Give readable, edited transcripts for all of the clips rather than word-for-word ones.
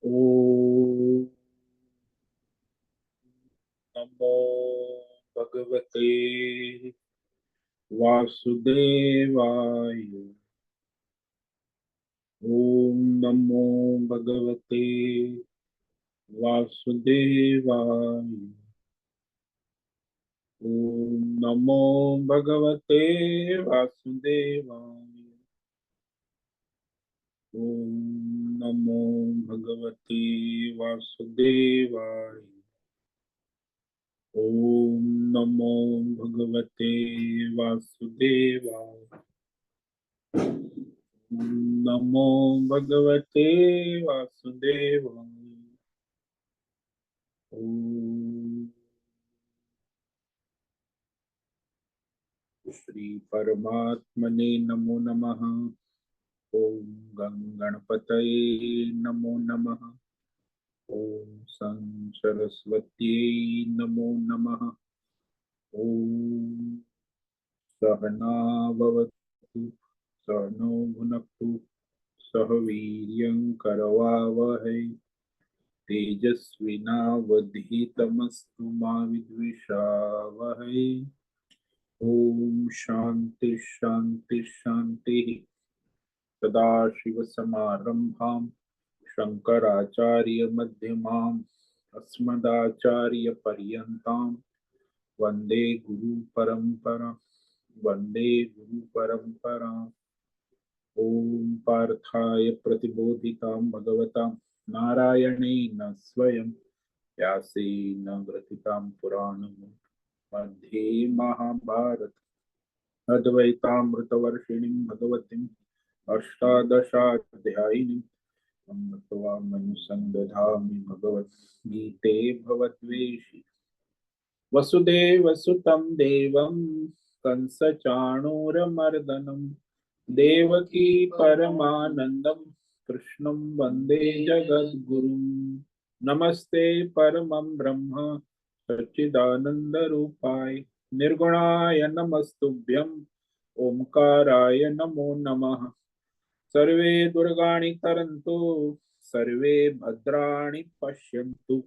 ओम नमो भगवते वासुदेवाय। ओम नमो भगवते वासुदेवाय। ओम नमो भगवते वासुदेवाय। ओम नमो भगवते वासुदेवाय। ओम नमो भगवते वासुदेवाय। ओम नमो भगवते वासुदेवाय। ओम श्री परमात्मने नमो नमः। ओम गं गणपतये नमो नमः। ओम सं सरस्वत्यै नमो नमः। ओम सहना भवतु सहनौ भुनक्तु सह वीर्यं करवावहै तेजस्विनावधीतमस्तु मा विद्विषावहै। ओम शांति शांति शांति। सदाशिवसमारंभां शंकराचार्य मध्यमाम् अस्मदाचार्यपर्यन्तां वन्दे गुरुपरम्परा। वन्दे गुरुपरम्परा। ओम पार्थाय प्रतिबोधितां भगवता नारायणेन स्वयं व्यासेन ग्रथितां पुराणं मध्ये महाभारत अद्वैतामृतवर्षिणीं भगवतीम् अष्टादशाध्यायिनीं मनुसंदधामि भगवद्गीते भवद्वेषि वसुदेवसुतं देवं कंसचाणूरमर्दनं देवकी परमानन्दं कृष्णं वन्दे जगद्गुरुं। नमस्ते परमं ब्रह्म सच्चिदानन्दरूपाय निर्गुणाय नमस्तुभ्यं ओंकाराय नमो नमः। सर्वे दुर्गाणि तरन्तु सर्वे भद्राणि पश्यन्तु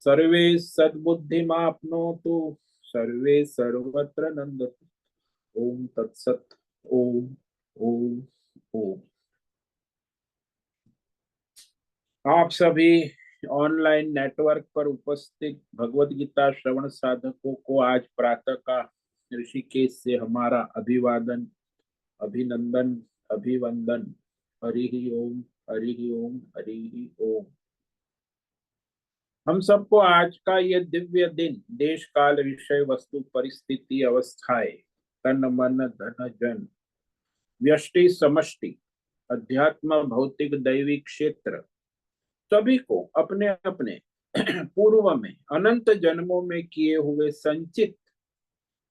सर्वे सद्बुद्धिमाप्नोतु सर्वे सर्वत्र नन्दतु। ओम तत्सत। ओम ओम ओम। आप सभी ऑनलाइन नेटवर्क पर उपस्थित भगवत गीता श्रवण साधकों को आज प्रातः का ऋषिकेश से हमारा अभिवादन अभिनंदन अभिवंदन। हरि ओम हरि ओम हरि ओम। हम सबको आज का यह दिव्य दिन देश काल विषय वस्तु परिस्थिति अवस्थाएं तन मन धन जन व्यष्टि समष्टि अध्यात्म भौतिक दैविक क्षेत्र सभी को अपने अपने पूर्व में अनंत जन्मों में किए हुए संचित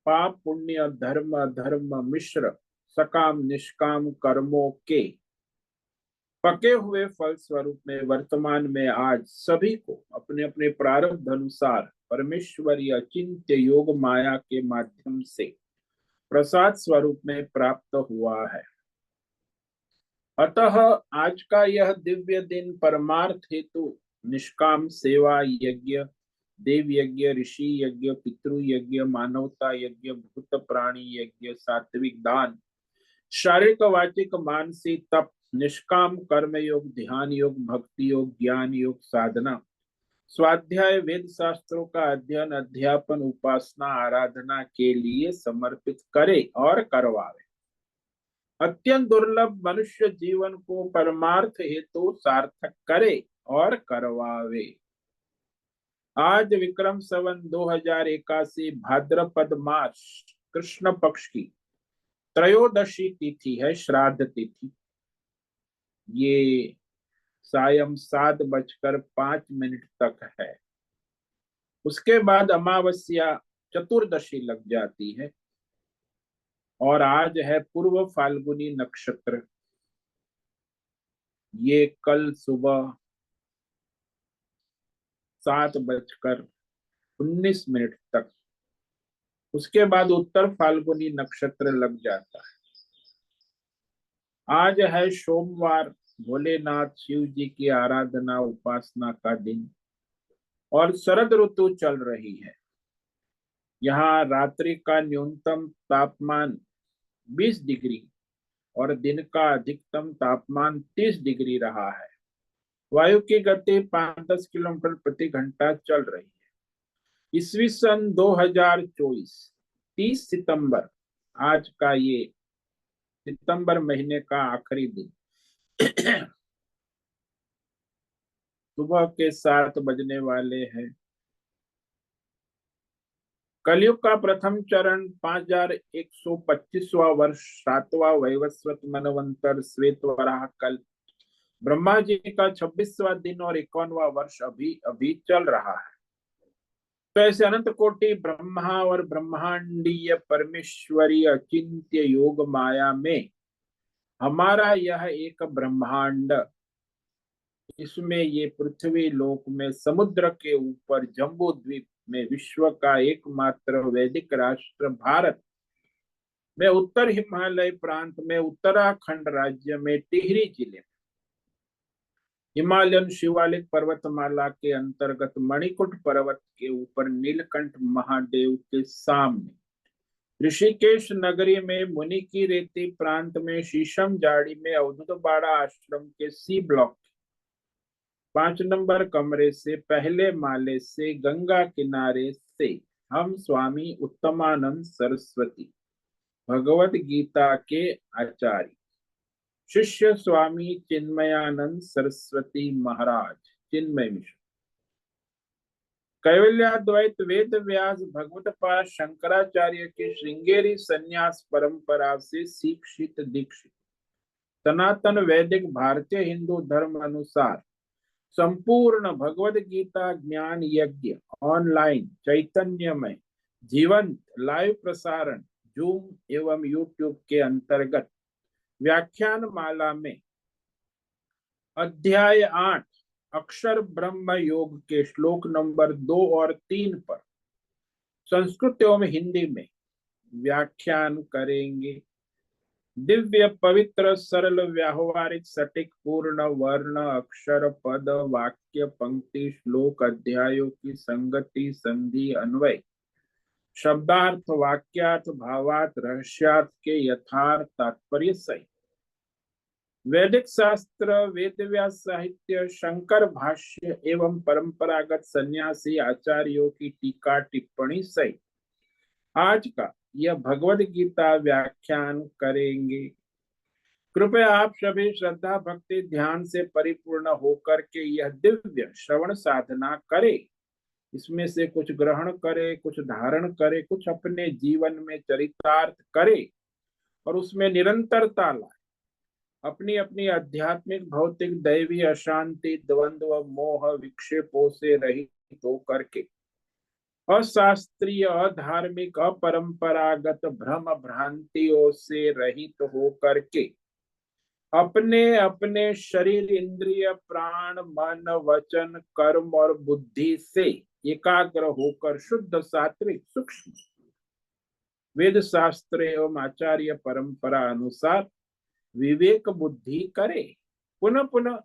पाप पुण्य धर्म अधर्म मिश्र सकाम निष्काम कर्मों के पके हुए फल स्वरूप में वर्तमान में आज सभी को अपने अपने प्रारब्ध अनुसार परमेश्वरीय अचिंत्य योग माया के माध्यम से प्रसाद स्वरूप में प्राप्त हुआ है। अतः आज का यह दिव्य दिन परमार्थ हेतु निष्काम सेवा यज्ञ देव यज्ञ ऋषि यज्ञ पितृ यज्ञ मानवता यज्ञ भूत प्राणी यज्ञ सात्विक दान शारीरिक वाचिक मानसिक तप निष्काम कर्म योग ध्यान योग भक्ति योग ज्ञान योग साधना स्वाध्याय वेद शास्त्रों का अध्ययन अध्यापन उपासना आराधना के लिए समर्पित करे और करवावे। अत्यंत दुर्लभ मनुष्य जीवन को परमार्थ हेतु सार्थक करे और करवावे। आज विक्रम संवत 2081 भाद्रपद मास कृष्ण पक्ष की त्रयोदशी तिथि है, श्राद्ध तिथि। ये सायं 7:05 तक है। उसके बाद अमावस्या चतुर्दशी लग जाती है और आज है पूर्व फाल्गुनी नक्षत्र। ये कल सुबह 7:19 तक, उसके बाद उत्तर फाल्गुनी नक्षत्र लग जाता है। आज है सोमवार भोलेनाथ शिव जी की आराधना उपासना का दिन, और शरद ऋतु चल रही है। यहाँ रात्रि का न्यूनतम तापमान 20 डिग्री और दिन का अधिकतम तापमान 30 डिग्री रहा है। वायु की गति 5-10 किलोमीटर प्रति घंटा चल रही है। ईस्वी सन 2024 30 सितंबर, आज का ये सितंबर महीने का आखिरी दिन, सुबह के 7 बजने वाले हैं। कलयुग का प्रथम चरण 5125वां वर्ष, 7वां वैवस्वत मनवंतर श्वेत वराह कल्प, ब्रह्मा जी का 26वां दिन और 51वां वर्ष अभी अभी चल रहा है। तो ऐसे अनंत कोटि ब्रह्मा और ब्रह्मांडीय परमेश्वरी अचिंत्य योग माया में हमारा यह एक ब्रह्मांड, इसमें ये पृथ्वी लोक में समुद्र के ऊपर जम्बू द्वीप में विश्व का एकमात्र वैदिक राष्ट्र भारत में उत्तर हिमालय प्रांत में उत्तराखंड राज्य में टिहरी जिले में हिमालयन शिवालिक पर्वतमाला के अंतर्गत मणिकुट पर्वत के ऊपर नीलकंठ महादेव के सामने ऋषिकेश नगरी में मुनि की रेती प्रांत में शीशम जाड़ी में अवधूत बाड़ा आश्रम के सी ब्लॉक 5 नंबर कमरे से पहले माले से गंगा किनारे से हम स्वामी उत्तमानंद सरस्वती भगवत गीता के आचार्य शिष्य स्वामी चिन्मयानंद सरस्वती महाराज चिन्मय मिश्र कैवल्याद्वैत वेद व्यास भगवत पाद शंकराचार्य के श्रृंगेरी संन्यास परंपरा से शिक्षित दीक्षित सनातन वैदिक भारतीय हिंदू धर्म अनुसार संपूर्ण भगवद गीता ज्ञान यज्ञ ऑनलाइन चैतन्यमय जीवंत लाइव प्रसारण जूम एवं यूट्यूब के अंतर्गत व्याख्यान माला में अध्याय 8 अक्षर ब्रह्म योग के श्लोक नंबर 2 और 3 पर संस्कृत एवं हिंदी में व्याख्यान करेंगे। दिव्य पवित्र सरल व्यावहारिक सटीक पूर्ण वर्ण अक्षर पद वाक्य पंक्ति श्लोक अध्यायों की संगति संधि अन्वय शब्दार्थ वाक्यार्थ भावार्थ रहस्यार्थ के यथार्थ तात्पर्य सहित वैदिक शास्त्र वेद व्यास साहित्य शंकर भाष्य एवं परंपरागत सन्यासी आचार्यों की टीका टिप्पणी सहित आज का यह भगवद गीता व्याख्यान करेंगे। कृपया आप सभी श्रद्धा भक्ति ध्यान से परिपूर्ण होकर के यह दिव्य श्रवण साधना करें। इसमें से कुछ ग्रहण करे, कुछ धारण करे, कुछ अपने जीवन में चरितार्थ करे और उसमें निरंतरता लाए। अपनी अपनी आध्यात्मिक भौतिक दैवी अशांति द्वंद्व मोह विक्षेपों से रहित होकर के अशास्त्रीय अधार्मिक अपरंपरागत भ्रम भ्रांतियों से रहित होकर के अपने अपने शरीर इंद्रिय प्राण मन वचन कर्म और बुद्धि से एकाग्र होकर शुद्ध सात्विक सूक्ष्म वेद शास्त्र एवं आचार्य परंपरा अनुसार विवेक बुद्धि करे। पुनः पुनः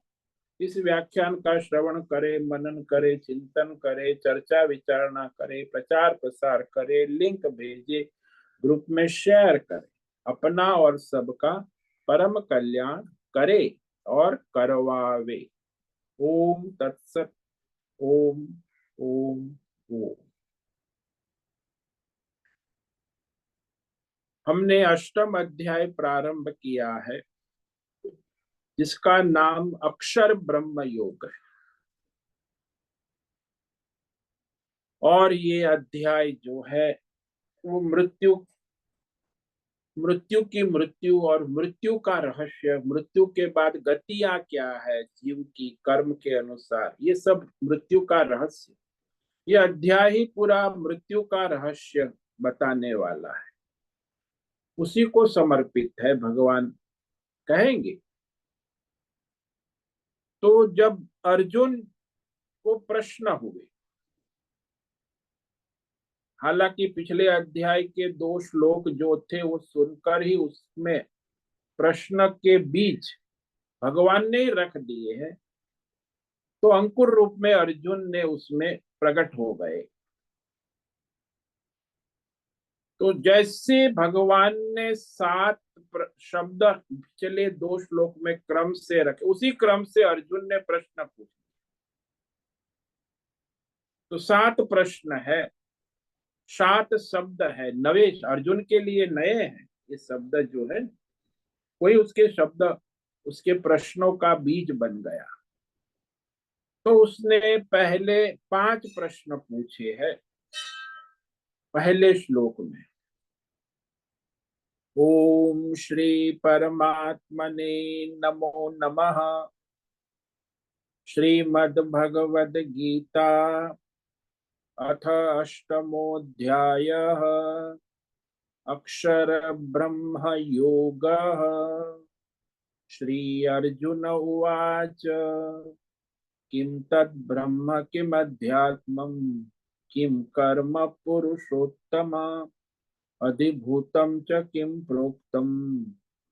इस व्याख्यान का श्रवण करे, मनन करे, चिंतन करे, चर्चा विचारणा करे, प्रचार प्रसार करे, लिंक भेजे, ग्रुप में शेयर करे, अपना और सबका परम कल्याण करे और करवावे। ओम तत्सत। ओम ओम ओम। हमने अष्टम अध्याय प्रारंभ किया है जिसका नाम अक्षर ब्रह्म योग है और ये अध्याय जो है वो मृत्यु की मृत्यु और मृत्यु का रहस्य, मृत्यु के बाद गतियां क्या है जीव की कर्म के अनुसार, ये सब मृत्यु का रहस्य, ये अध्याय ही पूरा मृत्यु का रहस्य बताने वाला है। उसी को समर्पित है, भगवान कहेंगे। तो जब अर्जुन को प्रश्न हुए, हालांकि पिछले अध्याय के 2 श्लोक जो थे वो सुनकर ही उसमें प्रश्न के बीच भगवान ने ही रख दिए हैं, तो अंकुर रूप में अर्जुन ने उसमें प्रकट हो गए। तो जैसे भगवान ने सात शब्द पिछले दो श्लोक में क्रम से रखे, उसी क्रम से अर्जुन ने प्रश्न पूछा। तो सात प्रश्न है, सात शब्द है, नवे अर्जुन के लिए नए हैं ये शब्द जो है। कोई उसके शब्द उसके प्रश्नों का बीज बन गया। तो उसने पहले पांच प्रश्न पूछे हैं पहले श्लोक में। ओम श्री परमात्मने नमो नमः। श्रीमद् भगवद गीता अथ अष्टमोऽध्यायः। अक्षर ब्रह्म योगः। श्री अर्जुन उवाच किं तद् ब्रह्म किमध्यात्मम् किं कर्म पुरुषोत्तम अधिभूतं च किं प्रोक्तम्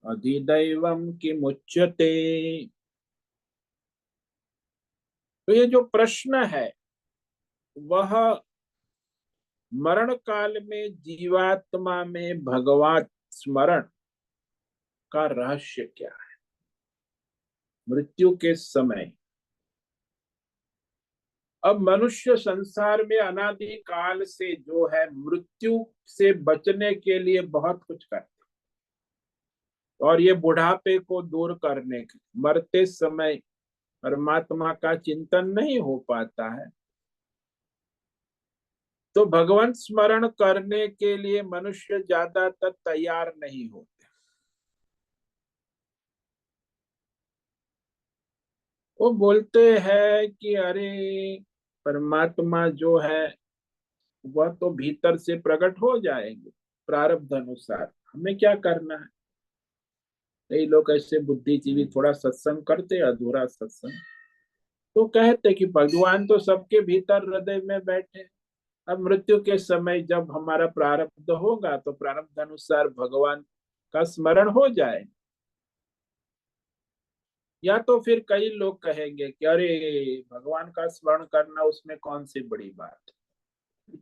अधिदैवं किमुच्यते। तो ये जो प्रश्न है वह मरण काल में जीवात्मा में भगवत स्मरण का रहस्य क्या है। मृत्यु के समय अब मनुष्य संसार में अनादि काल से जो है मृत्यु से बचने के लिए बहुत कुछ करते, और ये बुढ़ापे को दूर करने के, मरते समय परमात्मा का चिंतन नहीं हो पाता है, तो भगवान स्मरण करने के लिए मनुष्य ज्यादातर तैयार नहीं होते। वो बोलते हैं कि अरे परमात्मा जो है वह तो भीतर से प्रकट हो जाएंगे प्रारब्ध अनुसार, हमें क्या करना है। कई लोग ऐसे बुद्धिजीवी थोड़ा सत्संग करते, अधूरा सत्संग, तो कहते कि भगवान तो सबके भीतर हृदय में बैठे। अब मृत्यु के समय जब हमारा प्रारब्ध होगा तो प्रारब्ध अनुसार भगवान का स्मरण हो जाए। या तो फिर कई लोग कहेंगे कि अरे भगवान का स्मरण करना उसमें कौन सी बड़ी बात है,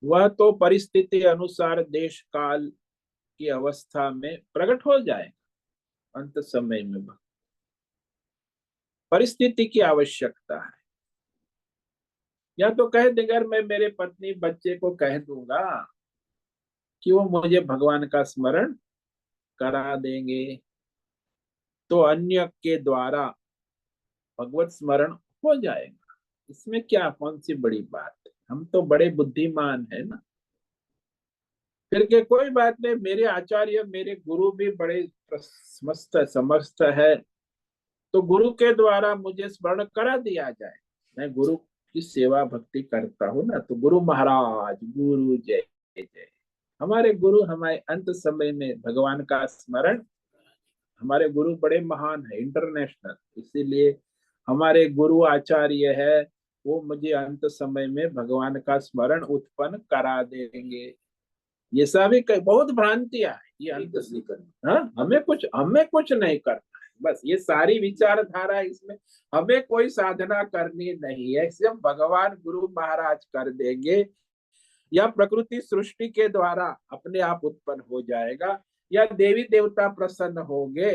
वह तो परिस्थिति अनुसार देश काल की अवस्था में प्रकट हो जाए अंत समय में। परिस्थिति की आवश्यकता है। या तो कह देंगे अगर मैं मेरे पत्नी बच्चे को कह दूंगा कि वो मुझे भगवान का स्मरण करा देंगे तो अन्य के द्वारा भगवत स्मरण हो जाएगा, इसमें क्या कौन सी बड़ी बात है, हम तो बड़े बुद्धिमान है ना। फिर के कोई बात नहीं, मेरे आचार्य मेरे गुरु भी बड़े समस्त समर्थ है, तो गुरु के द्वारा मुझे स्मरण करा दिया जाए। मैं गुरु की सेवा भक्ति करता हूँ ना, तो गुरु महाराज गुरु जय जय। हमारे गुरु हमारे अंत समय में भगवान का स्मरण, हमारे गुरु बड़े महान है इंटरनेशनल, इसीलिए हमारे गुरु आचार्य है, वो मुझे अंत समय में भगवान का स्मरण उत्पन्न करा देंगे। ये सभी बहुत भ्रांतियां है ये अंत से करना। हाँ, हमें कुछ नहीं करना है, बस ये सारी विचारधारा इसमें हमें कोई साधना करनी नहीं है, सिर्फ भगवान गुरु महाराज कर देंगे, या प्रकृति सृष्टि के द्वारा अपने आप उत्पन्न हो जाएगा, या देवी देवता प्रसन्न होंगे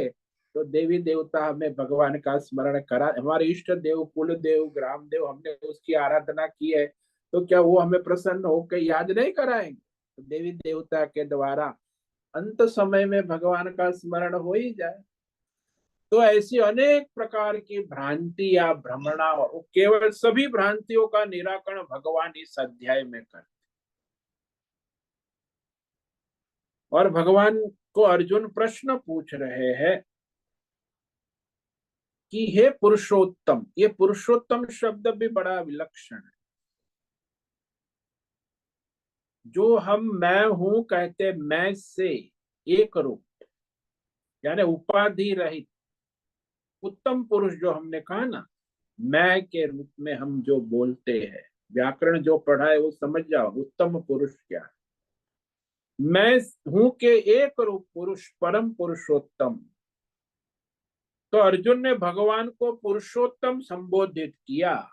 तो देवी देवता हमें भगवान का स्मरण करा। हमारे इष्ट देव कुल देव ग्राम देव हमने उसकी आराधना की है, तो क्या वो हमें प्रसन्न होकर याद नहीं कराएंगे। तो देवी देवता के द्वारा अंत समय में भगवान का स्मरण हो ही जाए। तो ऐसी अनेक प्रकार की भ्रांति या भ्रमणा, केवल सभी भ्रांतियों का निराकरण भगवान इस अध्याय में कर। और भगवान को अर्जुन प्रश्न पूछ रहे हैं कि हे पुरुषोत्तम, ये पुरुषोत्तम शब्द भी बड़ा विलक्षण है। जो हम मैं हूं कहते, मैं से एक रूप, यानी उपाधि रहित उत्तम पुरुष जो हमने कहा ना, मैं के रूप में हम जो बोलते हैं, व्याकरण जो पढ़ा है वो समझ जाओ उत्तम पुरुष क्या है। मैं हूं के एक रूप पुरुष परम पुरुषोत्तम, तो अर्जुन ने भगवान को पुरुषोत्तम संबोधित किया।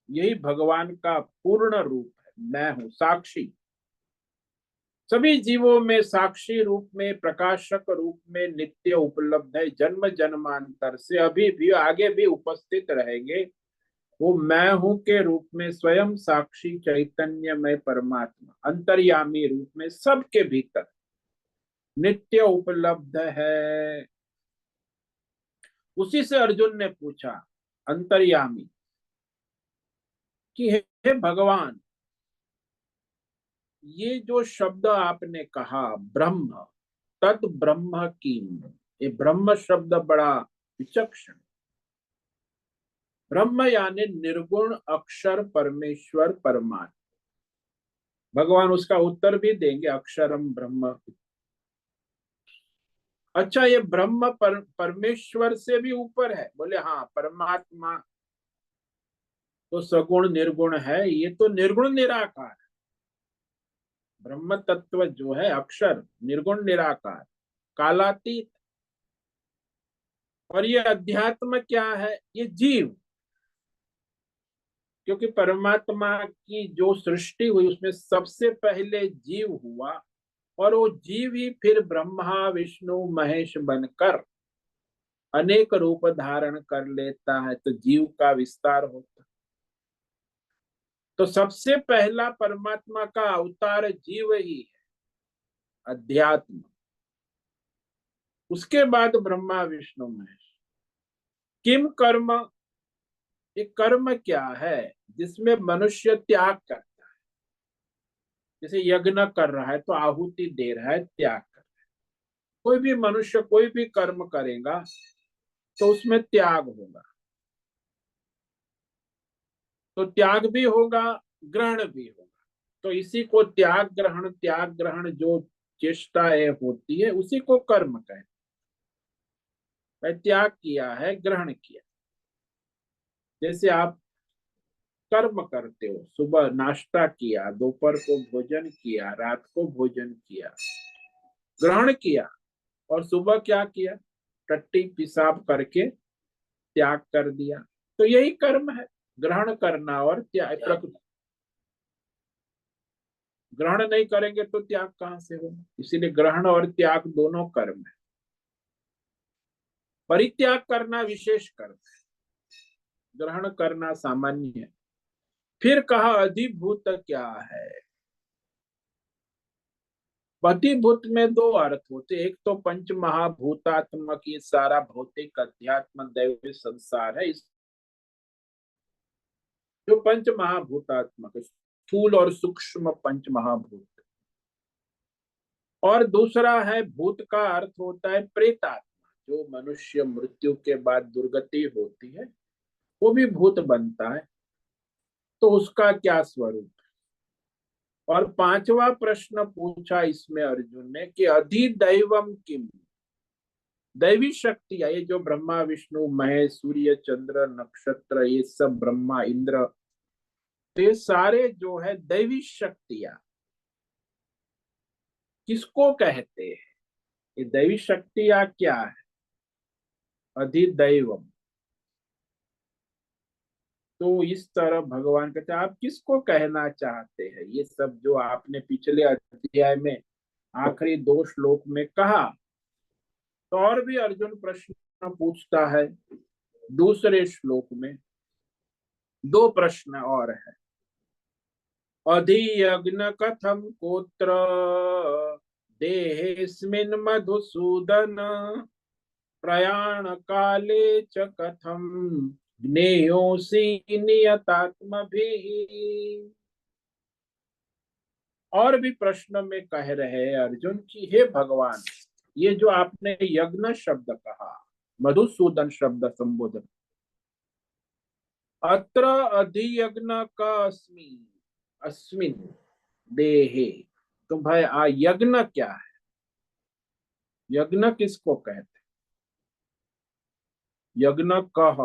यही भगवान का पूर्ण रूप है। मैं हूं साक्षी, सभी जीवों में साक्षी रूप में, प्रकाशक रूप में नित्य उपलब्ध है, जन्म जन्मांतर से अभी भी आगे भी उपस्थित रहेंगे। वो मैं हूं के रूप में स्वयं साक्षी चैतन्यमय परमात्मा अंतर्यामी रूप में सबके भीतर नित्य उपलब्ध है। उसी से अर्जुन ने पूछा अंतर्यामी कि हे भगवान, ये जो शब्द आपने कहा ब्रह्म, तत् ब्रह्म की, ये ब्रह्म शब्द बड़ा विचक्षण। ब्रह्म यानी निर्गुण अक्षर परमेश्वर परमात्मा। भगवान उसका उत्तर भी देंगे, अक्षरम ब्रह्म। अच्छा, ये ब्रह्म परमेश्वर से भी ऊपर है? बोले हाँ, परमात्मा तो सगुण निर्गुण है, ये तो निर्गुण निराकार है। ब्रह्म तत्व जो है अक्षर निर्गुण निराकार कालातीत। और ये अध्यात्म क्या है? ये जीव। क्योंकि परमात्मा की जो सृष्टि हुई उसमें सबसे पहले जीव हुआ, और वो जीव ही फिर ब्रह्मा विष्णु महेश बनकर अनेक रूप धारण कर लेता है, तो जीव का विस्तार होता। तो सबसे पहला परमात्मा का अवतार जीव ही है, अध्यात्म। उसके बाद ब्रह्मा विष्णु महेश। किम कर्म, ये कर्म क्या है जिसमें मनुष्य त्याग करता है? जैसे यज्ञ कर रहा है तो आहुति दे रहा है, त्याग कर रहा है। कोई भी मनुष्य कोई भी कर्म करेगा तो उसमें त्याग होगा। तो त्याग भी होगा, ग्रहण भी होगा। तो इसी को त्याग ग्रहण जो चेष्टाएं होती है उसी को कर्म कहते हैं। त्याग किया है, ग्रहण किया। जैसे आप कर्म करते हो, सुबह नाश्ता किया, दोपहर को भोजन किया, रात को भोजन किया, ग्रहण किया, और सुबह क्या किया? टट्टी पेशाब करके त्याग कर दिया। तो यही कर्म है, ग्रहण करना और त्याग। प्रकृति ग्रहण नहीं करेंगे तो त्याग कहां से होगा? इसीलिए ग्रहण और त्याग दोनों कर्म है। परित्याग करना विशेष कर्म है, ग्रहण करना सामान्य है। फिर कहा अधिभूत क्या है? अधिभूत में दो अर्थ होते, एक तो पंच महाभूतात्मक ये सारा भौतिक अध्यात्म दैव संसार है, इस जो पंच महाभूतात्मक स्थूल और सूक्ष्म पंच महाभूत। और दूसरा है भूत का अर्थ होता है प्रेतात्मा, जो मनुष्य मृत्यु के बाद दुर्गति होती है वो भी भूत बनता है। तो उसका क्या स्वरूप? और पांचवा प्रश्न पूछा इसमें अर्जुन ने कि अधिदैवम किम, दैवी शक्ति है ये जो ब्रह्मा विष्णु महेश सूर्य चंद्र नक्षत्र ये सब ब्रह्मा इंद्र, तो ये सारे जो है दैवी शक्तियां किसको कहते हैं? ये दैवी शक्तियां क्या है? अधिदैवम। तो इस तरह भगवान कहते हैं आप किसको कहना चाहते हैं? ये सब जो आपने पिछले अध्याय में आखिरी दो श्लोक में कहा। तो और भी अर्जुन प्रश्न पूछता है दूसरे श्लोक में। दो प्रश्न और है। अधियज्ञ कथम कोत्र देहेस्मिन् मधुसूदन, प्रयाण काले च कथम ज्ञेयोऽसि नियतात्मभिः। और भी प्रश्न में कह रहे हैं अर्जुन की हे भगवान, ये जो आपने यज्ञ शब्द कहा, मधुसूदन शब्द संबोधन, अत्र अधियज्ञ का अस्मि, अस्मिन देहे। तो भाई यज्ञ क्या है? यज्ञ किसको कहते? यज्ञ कह।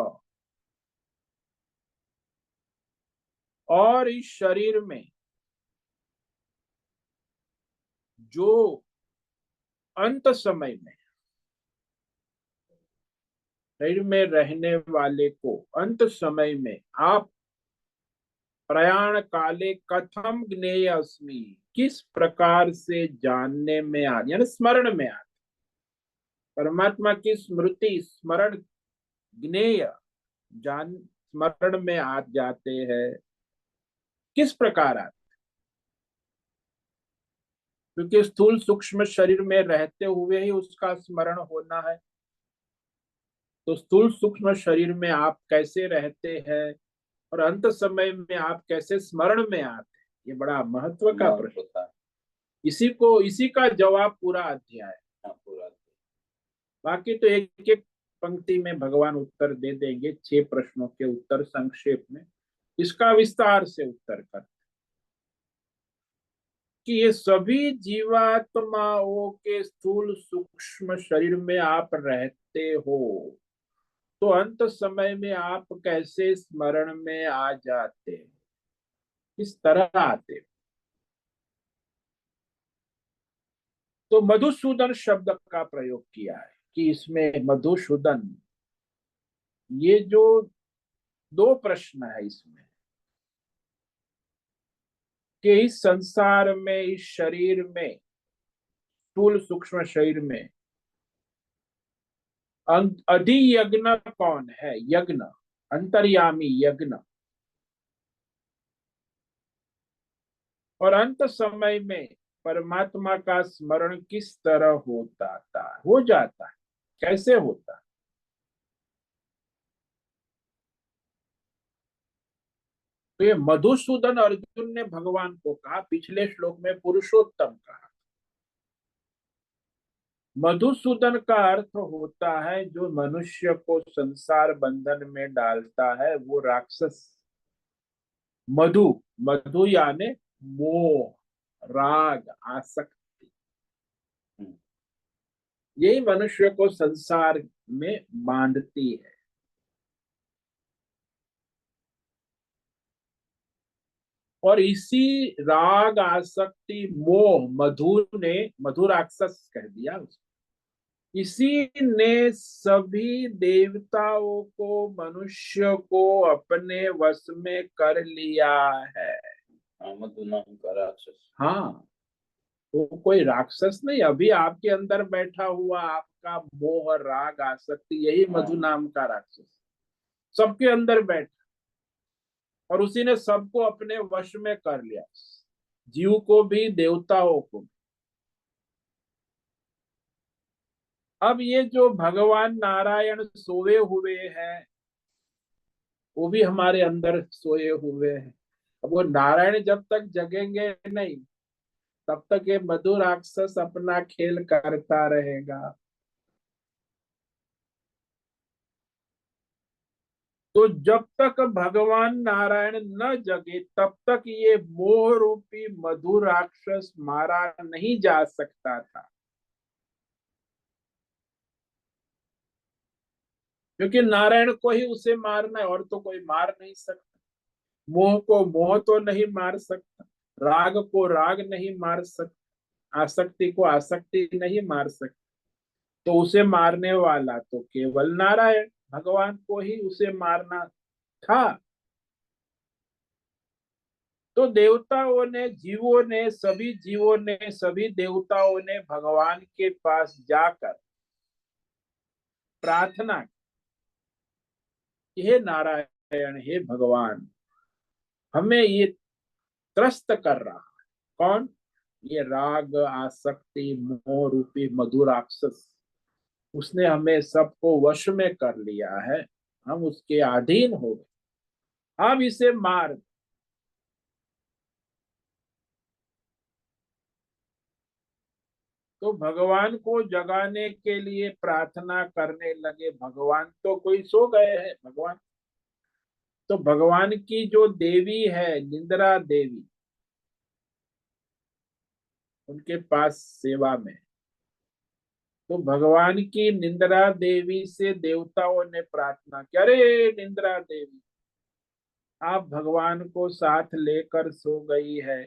और इस शरीर में जो अंत समय में शरीर में रहने वाले को अंत समय में आप प्रयाण काले कथम ज्ञेय अस्मि, किस प्रकार से जानने में आ यानी स्मरण में आ, परमात्मा की स्मृति स्मरण ज्ञेय जान स्मरण में आ जाते हैं, किस प्रकार आ, क्योंकि स्थूल सूक्ष्म शरीर में रहते हुए ही उसका स्मरण होना है। तो स्थूल सूक्ष्म शरीर में आप कैसे रहते हैं और अंत समय में आप कैसे स्मरण में आते हैं, ये बड़ा महत्व का प्रश्न था। इसी का जवाब पूरा अध्याय है। पूरा बाकी तो एक एक पंक्ति में भगवान उत्तर दे देंगे, 6 प्रश्नों के उत्तर संक्षेप में, इसका विस्तार से उत्तर कर कि ये सभी जीवात्माओं के स्थूल सूक्ष्म शरीर में आप रहते हो, तो अंत समय में आप कैसे स्मरण में आ जाते हैं, किस तरह आते हैं। तो मधुसूदन शब्द का प्रयोग किया है कि इसमें मधुसूदन, ये जो 2 प्रश्न है इसमें कि इस संसार में, इस शरीर में, स्थूल सूक्ष्म शरीर में अधियज्ञ कौन है, यज्ञ, अंतर्यामी यज्ञ, और अंत समय में परमात्मा का स्मरण किस तरह हो जाता है, कैसे होता है। तो ये मधुसूदन अर्जुन ने भगवान को कहा, पिछले श्लोक में पुरुषोत्तम कहा। मधुसूदन का अर्थ होता है जो मनुष्य को संसार बंधन में डालता है, वो राक्षस। मधु, मधु यानी मोह, राग, आसक्ति, यही मनुष्य को संसार में बांधती है। और इसी राग, आसक्ति, मोह, मधु राक्षस कह दिया उसको, इसी ने सभी देवताओं को, मनुष्य को अपने वश में कर लिया है। मधु नाम का राक्षस, हाँ, वो कोई राक्षस नहीं, अभी आपके अंदर बैठा हुआ आपका मोह, राग, आसक्ति, यही मधु नाम का राक्षस सबके अंदर बैठा, और उसी ने सबको अपने वश में कर लिया, जीव को भी, देवताओं को भी। अब ये जो भगवान नारायण सोए हुए हैं, वो भी हमारे अंदर सोए हुए हैं। अब वो नारायण जब तक जगेंगे नहीं, तब तक ये मधु राक्षस अपना खेल करता रहेगा। तो जब तक भगवान नारायण न जगे, तब तक ये मोह रूपी मधु राक्षस मारा नहीं जा सकता था, क्योंकि नारायण को ही उसे मारना है, और तो कोई मार नहीं सकता। मोह को मोह तो नहीं मार सकता, राग को राग नहीं मार सकता, आसक्ति को आसक्ति नहीं मार सकता। तो उसे मारने वाला तो केवल नारायण भगवान को ही उसे मारना था। तो देवताओं ने, जीवों ने, सभी जीवों ने, सभी देवताओं ने भगवान के पास जाकर प्रार्थना की, हे नारायण, हे भगवान, हमें ये त्रस्त कर रहा है। कौन? ये राग, आसक्ति, मोह रूपी मधु राक्षस, उसने हमें सबको वश में कर लिया है, हम उसके अधीन हो गए, अब इसे मार। तो भगवान को जगाने के लिए प्रार्थना करने लगे। भगवान तो कोई सो गए हैं भगवान। तो भगवान की जो देवी है, निंद्रा देवी, उनके पास सेवा में, तो भगवान की निंद्रा देवी से देवताओं ने प्रार्थना की, अरे निंद्रा देवी, आप भगवान को साथ लेकर सो गई है,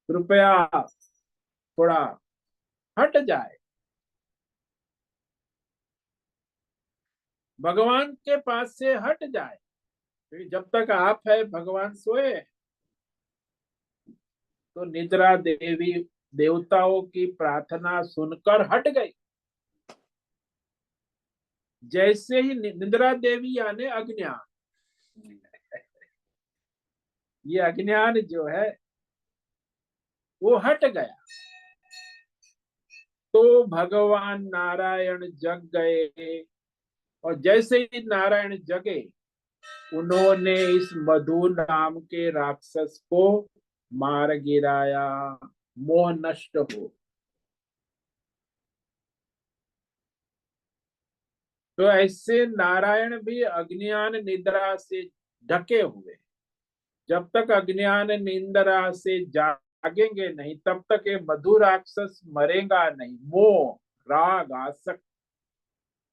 कृपया थोड़ा हट जाए। भगवान के पास से हट जाए। फिर जब तक आप है भगवान सोए। तो निद्रा देवी देवताओं की प्रार्थना सुनकर हट गई। जैसे ही निद्रा देवी यानी अज्ञान, ये अज्ञान जो है वो हट गया। तो भगवान नारायण जग गए। और जैसे ही नारायण जगे, उन्होंने इस मधु नाम के राक्षस को मार गिराया, मोह नष्ट हो। तो ऐसे नारायण भी अज्ञान निद्रा से ढके हुए। जब तक अज्ञान निंद्रा से जागेंगे नहीं, तब तक ये मधु राक्षस मरेगा नहीं। मोह राग आसक्ति,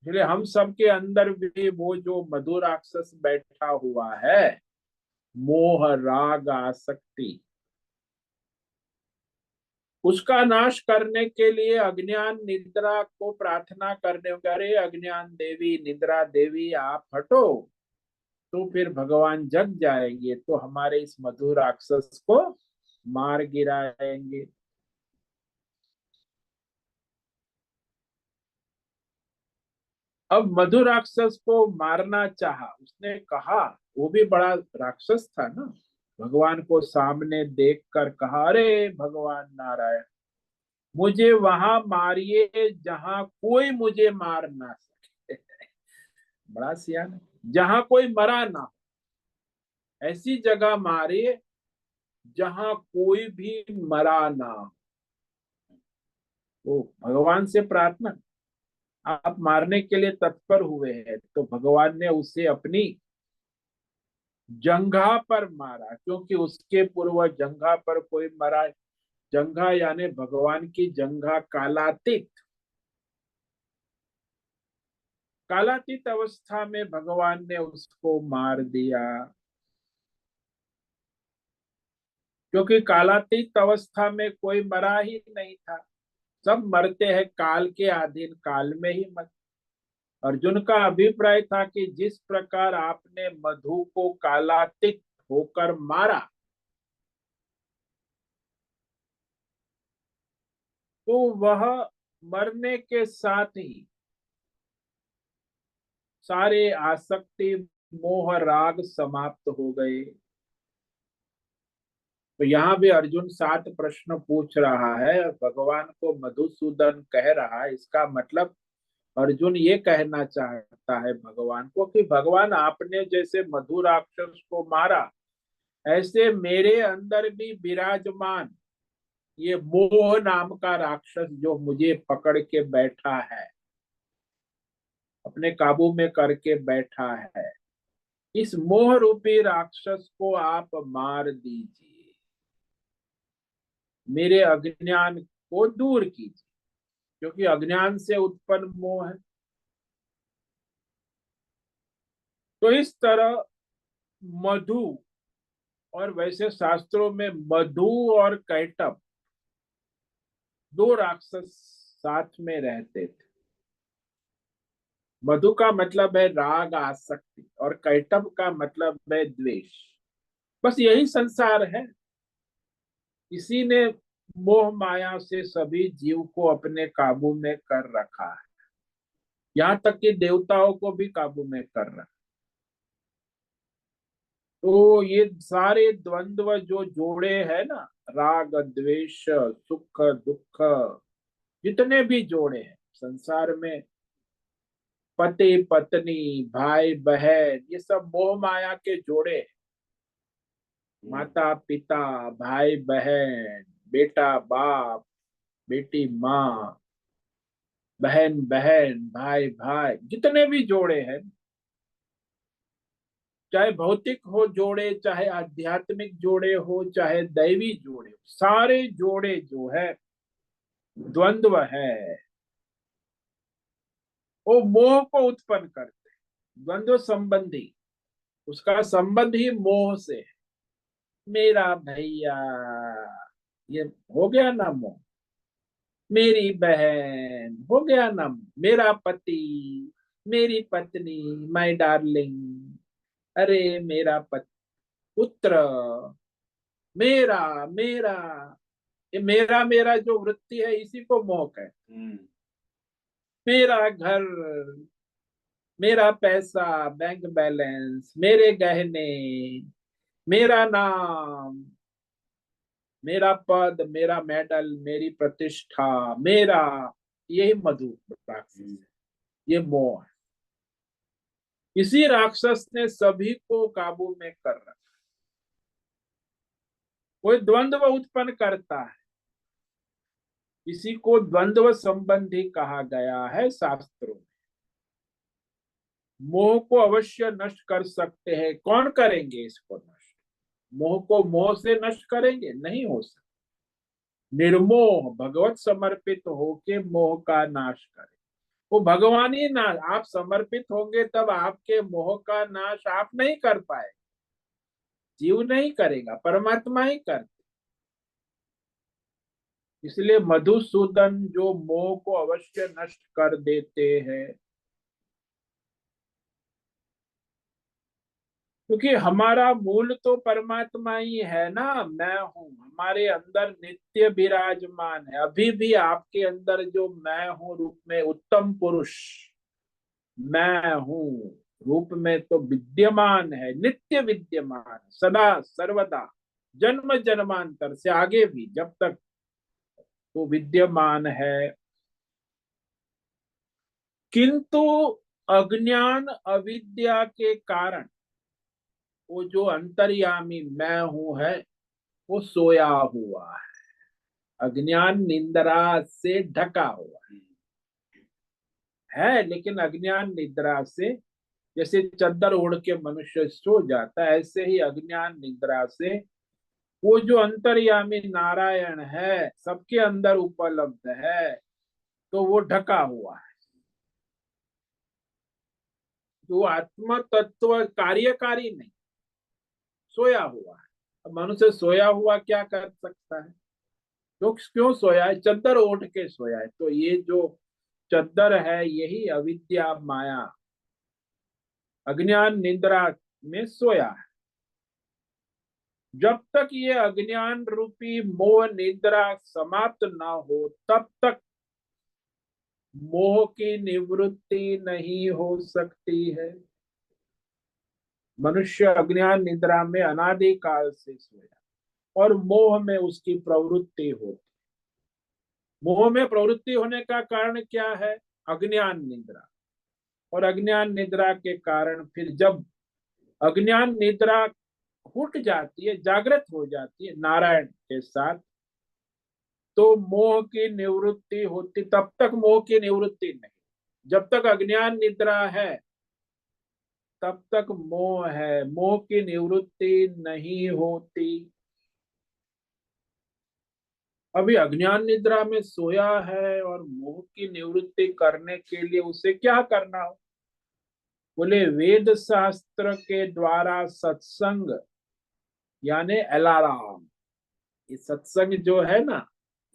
इसलिए हम सबके अंदर भी वो जो मधु राक्षस बैठा हुआ है, मोह राग आसक्ति, उसका नाश करने के लिए अज्ञान निद्रा को प्रार्थना करने होंगे। अरे अज्ञान देवी निद्रा देवी आप हटो। तो फिर भगवान जग जाएंगे, तो हमारे इस मधु राक्षस को मार गिराएंगे। अब मधु राक्षस को मारना चाहा, उसने कहा, वो भी बड़ा राक्षस था ना, भगवान को सामने देखकर कहा, अरे भगवान नारायण, मुझे वहां मारिए जहां कोई मुझे मार ना सके। बड़ा सियाना, जहां कोई मरा ना हो, ऐसी जगह मारिए जहां कोई भी मरा ना हो। वो भगवान से प्रार्थना, आप मारने के लिए तत्पर हुए हैं, तो भगवान ने उसे अपनी जंघा पर मारा, क्योंकि उसके पूर्व जंघा पर कोई मरा। जंघा यानी भगवान की जंघा कालातीत। कालातीत अवस्था में भगवान ने उसको मार दिया। क्योंकि कालातीत अवस्था में कोई मरा ही नहीं था। सब मरते हैं काल के अधीन, काल में ही मर। अर्जुन का अभिप्राय था कि जिस प्रकार आपने मधु को कालातीत होकर मारा, तो वह मरने के साथ ही सारे आसक्ति मोह राग समाप्त हो गए। तो यहाँ भी अर्जुन 7 प्रश्न पूछ रहा है, भगवान को मधुसूदन कह रहा है। इसका मतलब अर्जुन ये कहना चाहता है भगवान को कि भगवान, आपने जैसे मधु राक्षस को मारा, ऐसे मेरे अंदर भी विराजमान ये मोह नाम का राक्षस जो मुझे पकड़ के बैठा है, अपने काबू में करके बैठा है, इस मोह रूपी राक्षस को आप मार दीजिए, मेरे अज्ञान को दूर कीजिए। क्योंकि अज्ञान से उत्पन्न मोह है। तो इस तरह मधु, और वैसे शास्त्रों में मधु और कैटभ, दो राक्षस साथ में रहते थे। मधु का मतलब है राग आसक्ति, और कैटभ का मतलब है द्वेष। बस यही संसार है। इसी ने मोह माया से सभी जीव को अपने काबू में कर रखा है। यहाँ तक कि देवताओं को भी काबू में कर रखा। तो ये सारे द्वंद्व जो जोड़े हैं ना, राग द्वेष सुख दुख, जितने भी जोड़े हैं संसार में, पति पत्नी भाई बहन, ये सब मोह माया के जोड़े हैं। माता पिता, भाई बहन, बेटा बाप, बेटी माँ, बहन बहन, भाई भाई, जितने भी जोड़े हैं, चाहे भौतिक हो जोड़े, चाहे आध्यात्मिक जोड़े हो, चाहे दैवी जोड़े हो, सारे जोड़े जो है द्वंद्व है, वो मोह को उत्पन्न करते हैं। द्वंद्व संबंधी, उसका संबंध ही मोह से है। मेरा भैया, ये हो गया ना मोह। मेरी बहन, हो गया ना। मेरा पति, मेरी पत्नी, माय डार्लिंग, अरे मेरा पुत्र, मेरा मेरा, ये मेरा मेरा जो वृत्ति है इसी को मोह कहते हैं। मेरा घर, मेरा पैसा, बैंक बैलेंस, मेरे गहने, मेरा नाम, मेरा पद, मेरा मेडल, मेरी प्रतिष्ठा, मेरा, यही मधु राक्षस है, ये मोह है। इसी राक्षस ने सभी को काबू में कर रखा। कोई द्वंद्व उत्पन्न करता है, इसी को द्वंद्व संबंधी कहा गया है शास्त्रों में। मोह को अवश्य नष्ट कर सकते हैं। कौन करेंगे इसको नष्ट? मोह को मोह से नष्ट करेंगे? नहीं हो सकता। निर्मोह भगवत समर्पित होके मोह का नाश करें। वो भगवान ही नाश, आप समर्पित होंगे तब आपके मोह का नाश आप नहीं कर पाए, जीव नहीं करेगा, परमात्मा ही करते। इसलिए मधुसूदन जो मोह को अवश्य नष्ट कर देते हैं, क्योंकि हमारा मूल तो परमात्मा ही है ना। मैं हूं हमारे अंदर नित्य विराजमान है। अभी भी आपके अंदर जो मैं हूं रूप में उत्तम पुरुष मैं हूं रूप में तो विद्यमान है, नित्य विद्यमान, सदा सर्वदा, जन्म जन्मांतर से आगे भी जब तक वो विद्यमान है। किंतु अज्ञान अविद्या के कारण वो जो अंतर्यामी मैं हूं है, वो सोया हुआ अज्ञान निद्रा से ढका हुआ है। लेकिन अज्ञान निद्रा से, जैसे चद्दर ओढ़ के मनुष्य सो जाता है, ऐसे ही अज्ञान निद्रा से वो जो अंतर्यामी नारायण है सबके अंदर उपलब्ध है, तो वो ढका हुआ है। जो आत्मा तत्व कार्यकारी नहीं, सोया हुआ है। अब मनुष्य सोया हुआ क्या कर सकता है? तो क्यों सोया है? चद्दर ओढ़ के सोया है। तो ये जो चद्दर है यही अविद्या माया अज्ञान निद्रा में सोया है। जब तक ये अज्ञान रूपी मोह निद्रा समाप्त ना हो तब तक मोह की निवृत्ति नहीं हो सकती है। मनुष्य अज्ञान निद्रा में अनादि काल से सोया और मोह में उसकी प्रवृत्ति होती। मोह में प्रवृत्ति होने का कारण क्या है? अज्ञान निद्रा। और अज्ञान निद्रा के कारण फिर जब अज्ञान निद्रा उठ जाती है, जागृत हो जाती है नारायण के साथ, तो मोह की निवृत्ति होती। तब तक मोह की निवृत्ति नहीं। जब तक अज्ञान निद्रा है तब तक मोह है, मोह की निवृत्ति नहीं होती। अभी अज्ञान निद्रा में सोया है और मोह की निवृत्ति करने के लिए उसे क्या करना हो? बोले वेद शास्त्र के द्वारा सत्संग, यानी अलार्म। ये सत्संग जो है ना,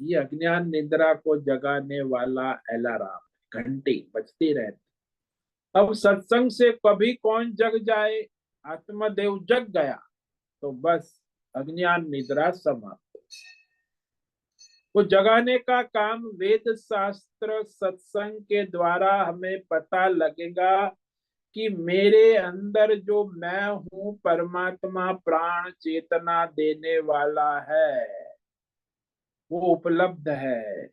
ये अज्ञान निद्रा को जगाने वाला अलार्म, घंटी बजती रहती। अब सत्संग से कभी कौन जग जाए? आत्मदेव जग गया तो बस अज्ञान निद्रा समाप्त। वो जगाने का काम वेद शास्त्र सत्संग के द्वारा हमें पता लगेगा कि मेरे अंदर जो मैं हूं परमात्मा प्राण चेतना देने वाला है, वो उपलब्ध है।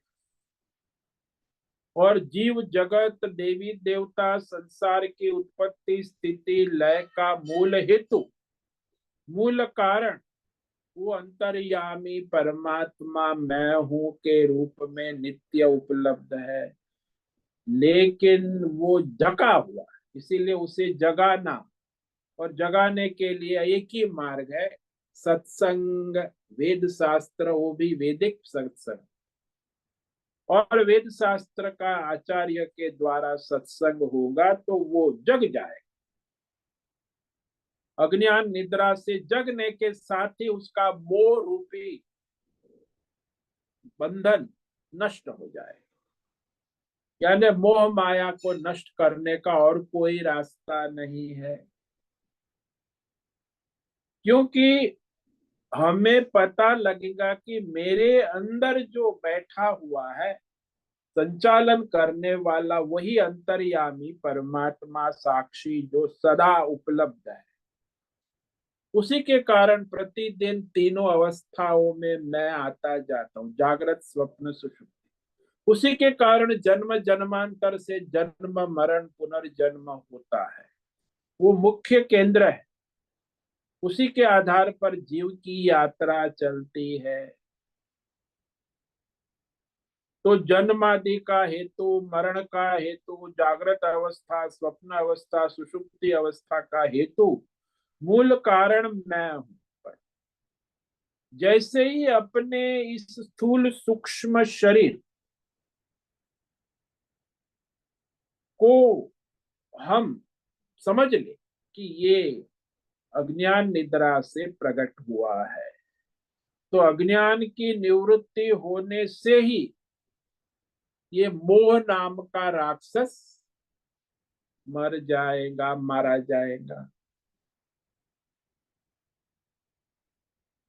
और जीव जगत देवी देवता संसार की उत्पत्ति स्थिति लय का मूल हेतु, मूल कारण वो अंतर्यामी परमात्मा मैं हूं के रूप में नित्य उपलब्ध है। लेकिन वो ढका हुआ है, इसीलिए उसे जगाना, और जगाने के लिए एक ही मार्ग है, सत्संग। वेद शास्त्र, वो भी वैदिक सत्संग, और वेद शास्त्र का आचार्य के द्वारा सत्संग होगा तो वो जग जाएगा। अज्ञान निद्रा से जगने के साथ ही उसका मोह रूपी बंधन नष्ट हो जाएगा। यानी मोह माया को नष्ट करने का और कोई रास्ता नहीं है, क्योंकि हमें पता लगेगा कि मेरे अंदर जो बैठा हुआ है संचालन करने वाला वही अंतर्यामी परमात्मा साक्षी जो सदा उपलब्ध है। उसी के कारण प्रतिदिन तीनों अवस्थाओं में मैं आता जाता हूँ, जागृत स्वप्न सुषुप्ति। उसी के कारण जन्म जन्मांतर से जन्म मरण पुनर्जन्म होता है, वो मुख्य केंद्र है। उसी के आधार पर जीव की यात्रा चलती है। तो जन्म आदि का हेतु, मरण का हेतु, जागृत अवस्था, स्वप्न अवस्था, सुषुप्ति अवस्था का हेतु, मूल कारण मैं हूं। जैसे ही अपने इस स्थूल सूक्ष्म शरीर को हम समझ ले कि ये अज्ञान निद्रा से प्रकट हुआ है, तो अज्ञान की निवृत्ति होने से ही ये मोह नाम का राक्षस मर जाएगा, मारा जाएगा।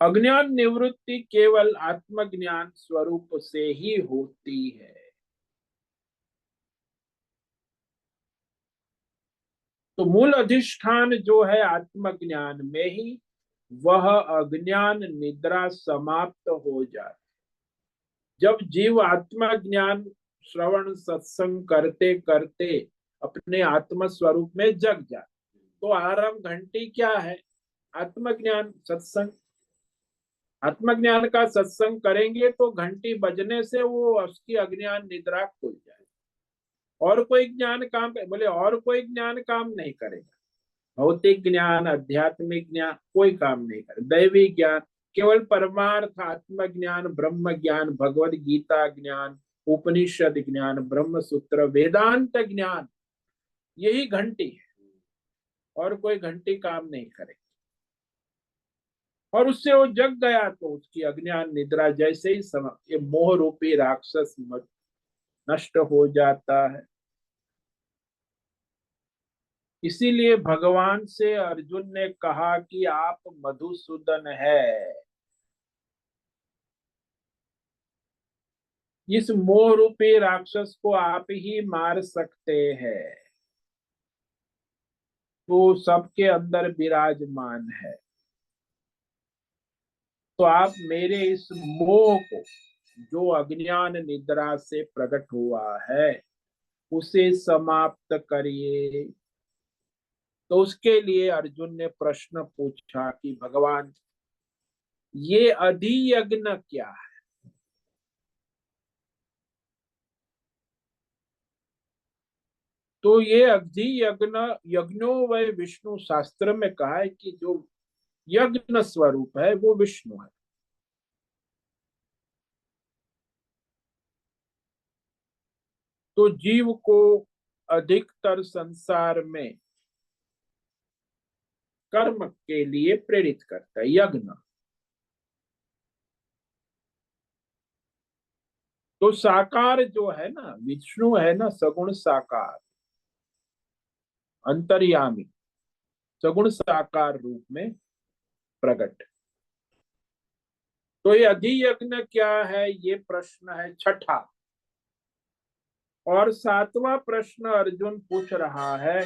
अज्ञान निवृत्ति केवल आत्मज्ञान स्वरूप से ही होती है। तो मूल अधिष्ठान जो है आत्मज्ञान में ही, वह अज्ञान निद्रा समाप्त हो जाए। जब जीव आत्मज्ञान श्रवण सत्संग करते करते अपने आत्म स्वरूप में जग जाए, तो आरंभ घंटी क्या है? आत्मज्ञान सत्संग। आत्मज्ञान का सत्संग करेंगे तो घंटी बजने से वो उसकी अज्ञान निद्रा खुल जाए। और कोई ज्ञान काम बोले और कोई ज्ञान काम नहीं करेगा। भौतिक ज्ञान, आध्यात्मिक ज्ञान कोई काम नहीं करे। दैवी ज्ञान, केवल परमार्थ आत्म ज्ञान, ब्रह्म ज्ञान, भगवद गीता ज्ञान, उपनिषद ज्ञान, ब्रह्म सूत्र, वेदांत ज्ञान, यही घंटी है। और कोई घंटी काम नहीं करे। और उससे वो जग गया तो उसकी अज्ञान निद्रा जैसे ही ये मोह रूपी राक्षस नष्ट हो जाता है। इसीलिए भगवान से अर्जुन ने कहा कि आप मधुसूदन है, इस मोह रूपी राक्षस को आप ही मार सकते हैं। तो सबके अंदर विराजमान है, तो आप मेरे इस मोह को जो अज्ञान निद्रा से प्रकट हुआ है उसे समाप्त करिए। तो उसके लिए अर्जुन ने प्रश्न पूछा कि भगवान, ये अधियज्ञ क्या है? तो ये अधियज्ञ, यज्ञो वै विष्णु, शास्त्र में कहा है कि जो यज्ञ स्वरूप है वो विष्णु है। तो जीव को अधिकतर संसार में कर्म के लिए प्रेरित करता है यज्ञ। तो साकार जो है ना, विष्णु है ना, सगुण साकार अंतर्यामी, सगुण साकार रूप में प्रकट। तो ये अधियज्ञ क्या है, ये प्रश्न है छठा। और सातवां प्रश्न अर्जुन पूछ रहा है,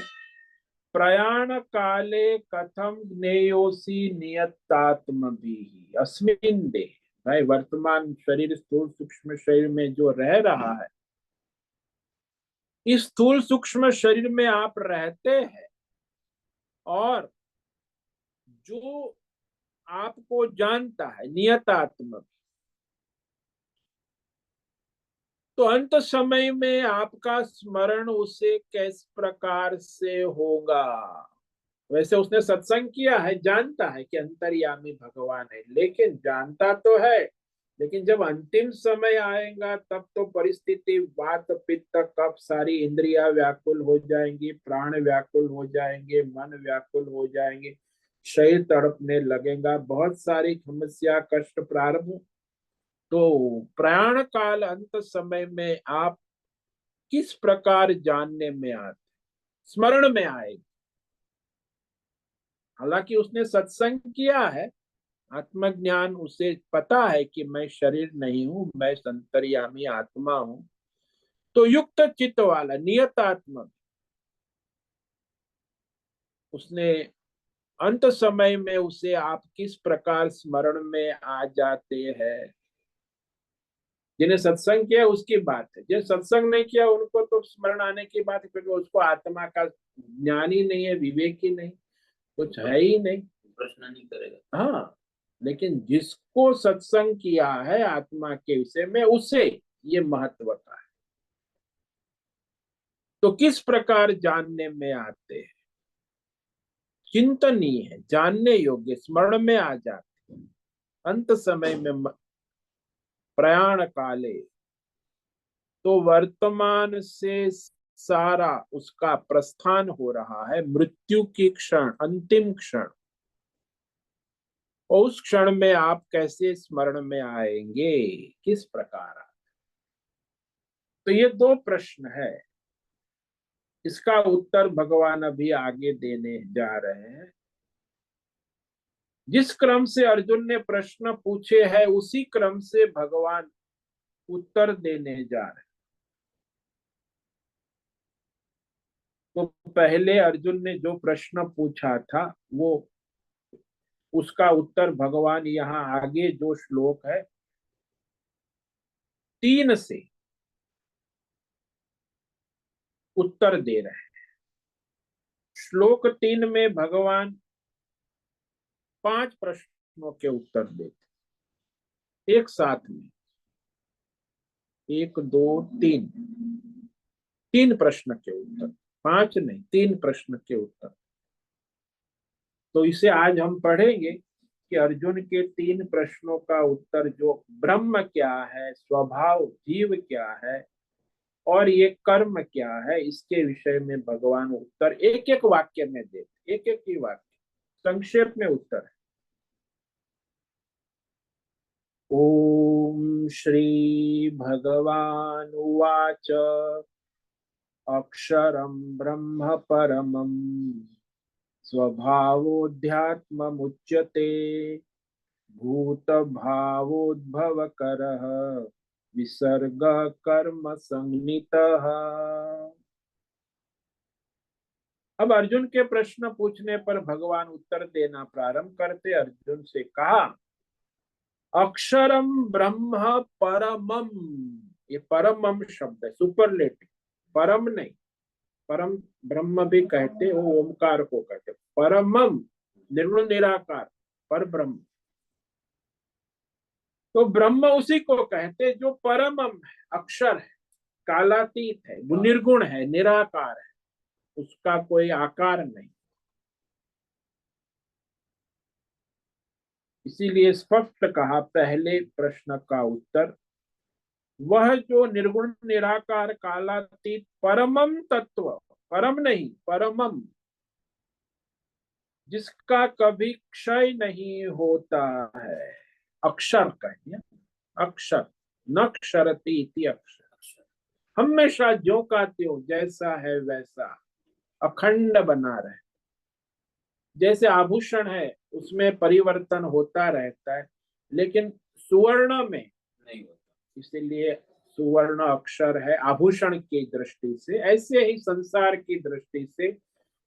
प्रयाण काले कथम ज्ञेयोसी नियतात्म भी अस्मिन देह। भाई वर्तमान शरीर, स्थूल सूक्ष्म शरीर में जो रह रहा है, इस स्थूल सूक्ष्म शरीर में आप रहते हैं और जो आपको जानता है नियतात्म, तो अंत समय में आपका स्मरण उसे किस प्रकार से होगा? वैसे उसने सत्संग किया है, जानता है कि अंतर्यामी भगवान है, लेकिन जानता तो है, लेकिन जब अंतिम समय आएगा तब तो परिस्थिति, वात पित्त कफ, सारी इंद्रियां व्याकुल हो जाएंगी, प्राण व्याकुल हो जाएंगे, मन व्याकुल हो जाएंगे, शरीर तड़पने लगेगा, बहुत सारी समस्या कष्ट प्रारंभ। तो प्रयाण काल अंत समय में आप किस प्रकार जानने में आते, स्मरण में आएगी। हालांकि उसने सत्संग किया है, आत्मज्ञान, उसे पता है कि मैं शरीर नहीं हूं, मैं संतर्यामी आत्मा हूं, तो युक्त चित्त वाला नियत आत्मा उसने अंत समय में उसे आप किस प्रकार स्मरण में आ जाते हैं। जिन्हें सत्संग किया उसकी बात है, जिन्हें सत्संग नहीं किया उनको तो स्मरण आने की बात है, क्योंकि उसको आत्मा का ज्ञान ही नहीं है, विवेक ही नहीं, कुछ है ही नहीं, प्रश्न नहीं करेगा। हाँ, लेकिन जिसको सत्संग किया है आत्मा के विषय में, उसे ये महत्व का है। तो किस प्रकार जानने में आते हैं, चिंतनीय है, जानने योग्य, स्मरण में आ जाते हैं। अंत समय में प्रयाण काले, तो वर्तमान से सारा उसका प्रस्थान हो रहा है, मृत्यु की क्षण, अंतिम क्षण, और उस क्षण में आप कैसे स्मरण में आएंगे, किस प्रकार। तो ये दो प्रश्न है, इसका उत्तर भगवान अभी आगे देने जा रहे हैं। जिस क्रम से अर्जुन ने प्रश्न पूछे हैं उसी क्रम से भगवान उत्तर देने जा रहे हैं। तो पहले अर्जुन ने जो प्रश्न पूछा था वो, उसका उत्तर भगवान यहाँ आगे जो श्लोक है 3 से उत्तर दे रहे हैं। श्लोक 3 में भगवान 5 प्रश्नों के उत्तर देते एक साथ में, 1 2 3, 3 प्रश्न के उत्तर, 5 नहीं, 3 प्रश्न के उत्तर। तो इसे आज हम पढ़ेंगे कि अर्जुन के 3 प्रश्नों का उत्तर, जो ब्रह्म क्या है, स्वभाव जीव क्या है, और ये कर्म क्या है, इसके विषय में भगवान उत्तर एक एक वाक्य में देते, एक एक ही वाक्य संक्षेप में उत्तर है। ओम श्री भगवान उवाच अक्षरं ब्रह्म परमं स्वभावोऽध्यात्ममुच्यते भूतभावोद्भवकरः विसर्ग कर्म संनितः। अब अर्जुन के प्रश्न पूछने पर भगवान उत्तर देना प्रारंभ करते। अर्जुन से कहा, अक्षरम ब्रह्म परमम, ये परमम शब्द है, सुपरलेटिव, परम नहीं, परम ब्रह्म भी कहते, वो ओमकार को कहते, परमम निर्गुण निराकार पर ब्रह्म। तो ब्रह्म उसी को कहते जो परमम है, अक्षर है, कालातीत है, वो निर्गुण है, निराकार है, उसका कोई आकार नहीं। इसीलिए स्पष्ट कहा पहले प्रश्न का उत्तर, वह जो निर्गुण निराकार कालातीत परमम तत्व, परम नहीं परमम, जिसका कभी क्षय नहीं होता है, अक्षर कहिए, अक्षर, न क्षरति इति अक्षर, हमेशा ज्यों का त्यों, जैसा है वैसा अखंड बना रहे। जैसे आभूषण है उसमें परिवर्तन होता रहता है, लेकिन सुवर्ण में नहीं होता, इसीलिए सुवर्ण अक्षर है आभूषण की दृष्टि से। ऐसे ही संसार की दृष्टि से,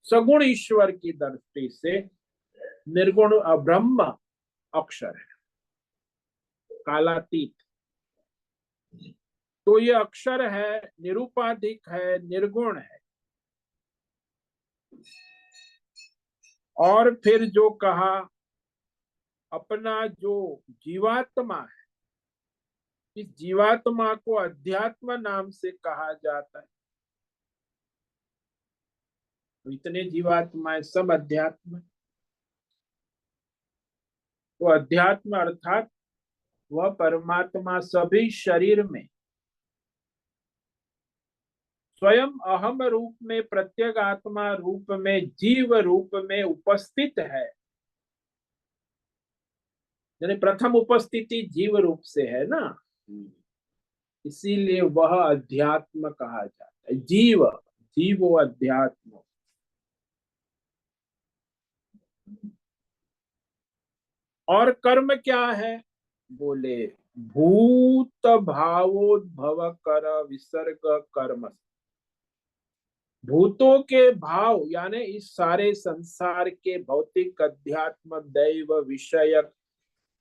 सगुण ईश्वर की दृष्टि से निर्गुण ब्रह्म अक्षर है, कालातीत। तो ये अक्षर है, निरुपाधिक है, निर्गुण है। और फिर जो कहा, अपना जो जीवात्मा है, इस जीवात्मा को अध्यात्म नाम से कहा जाता है। तो इतने जीवात्माएं सब अध्यात्म। तो अध्यात्म अर्थात वह परमात्मा सभी शरीर में स्वयं अहम रूप में, प्रत्यगात्मा रूप में, जीव रूप में उपस्थित है। यानी प्रथम उपस्थिति जीव रूप से है ना, इसीलिए वह अध्यात्म कहा जाता है। जीव, जीवो अध्यात्म। और कर्म क्या है? बोले भूत भावोद्भव कर विसर्ग कर्म। भूतों के भाव यानी इस सारे संसार के भौतिक अध्यात्म दैव विषयक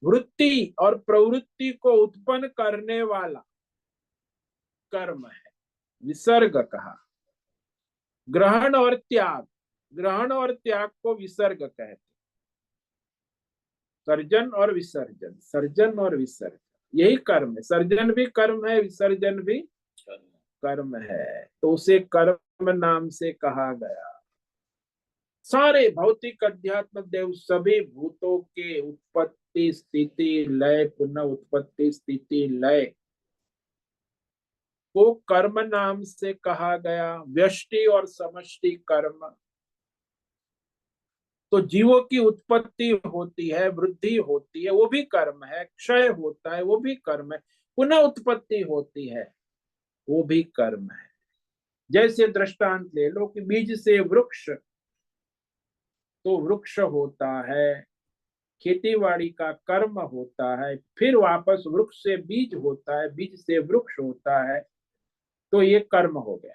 वृत्ति और प्रवृत्ति को उत्पन्न करने वाला कर्म है, विसर्ग कहा। ग्रहण और त्याग, ग्रहण और त्याग को विसर्ग कहते। सर्जन और विसर्जन, सर्जन और विसर्जन, यही कर्म है। सर्जन भी कर्म है, विसर्जन भी कर्म है, तो उसे कर्म नाम से कहा गया। सारे भौतिक अध्यात्म देव सभी भूतों के उत्पत्ति स्थिति लय, पुनः उत्पत्ति स्थिति लय को कर्म नाम से कहा गया। व्यष्टि और समष्टि कर्म, तो जीवों की उत्पत्ति होती है, वृद्धि होती है, वो भी कर्म है। क्षय होता है, वो भी कर्म है। पुनः उत्पत्ति होती है, वो भी कर्म है। जैसे दृष्टांत ले लो कि बीज से वृक्ष, तो वृक्ष होता है, खेतीबाड़ी का कर्म होता है, फिर वापस वृक्ष से बीज होता है, बीज से वृक्ष होता है, तो ये कर्म हो गया।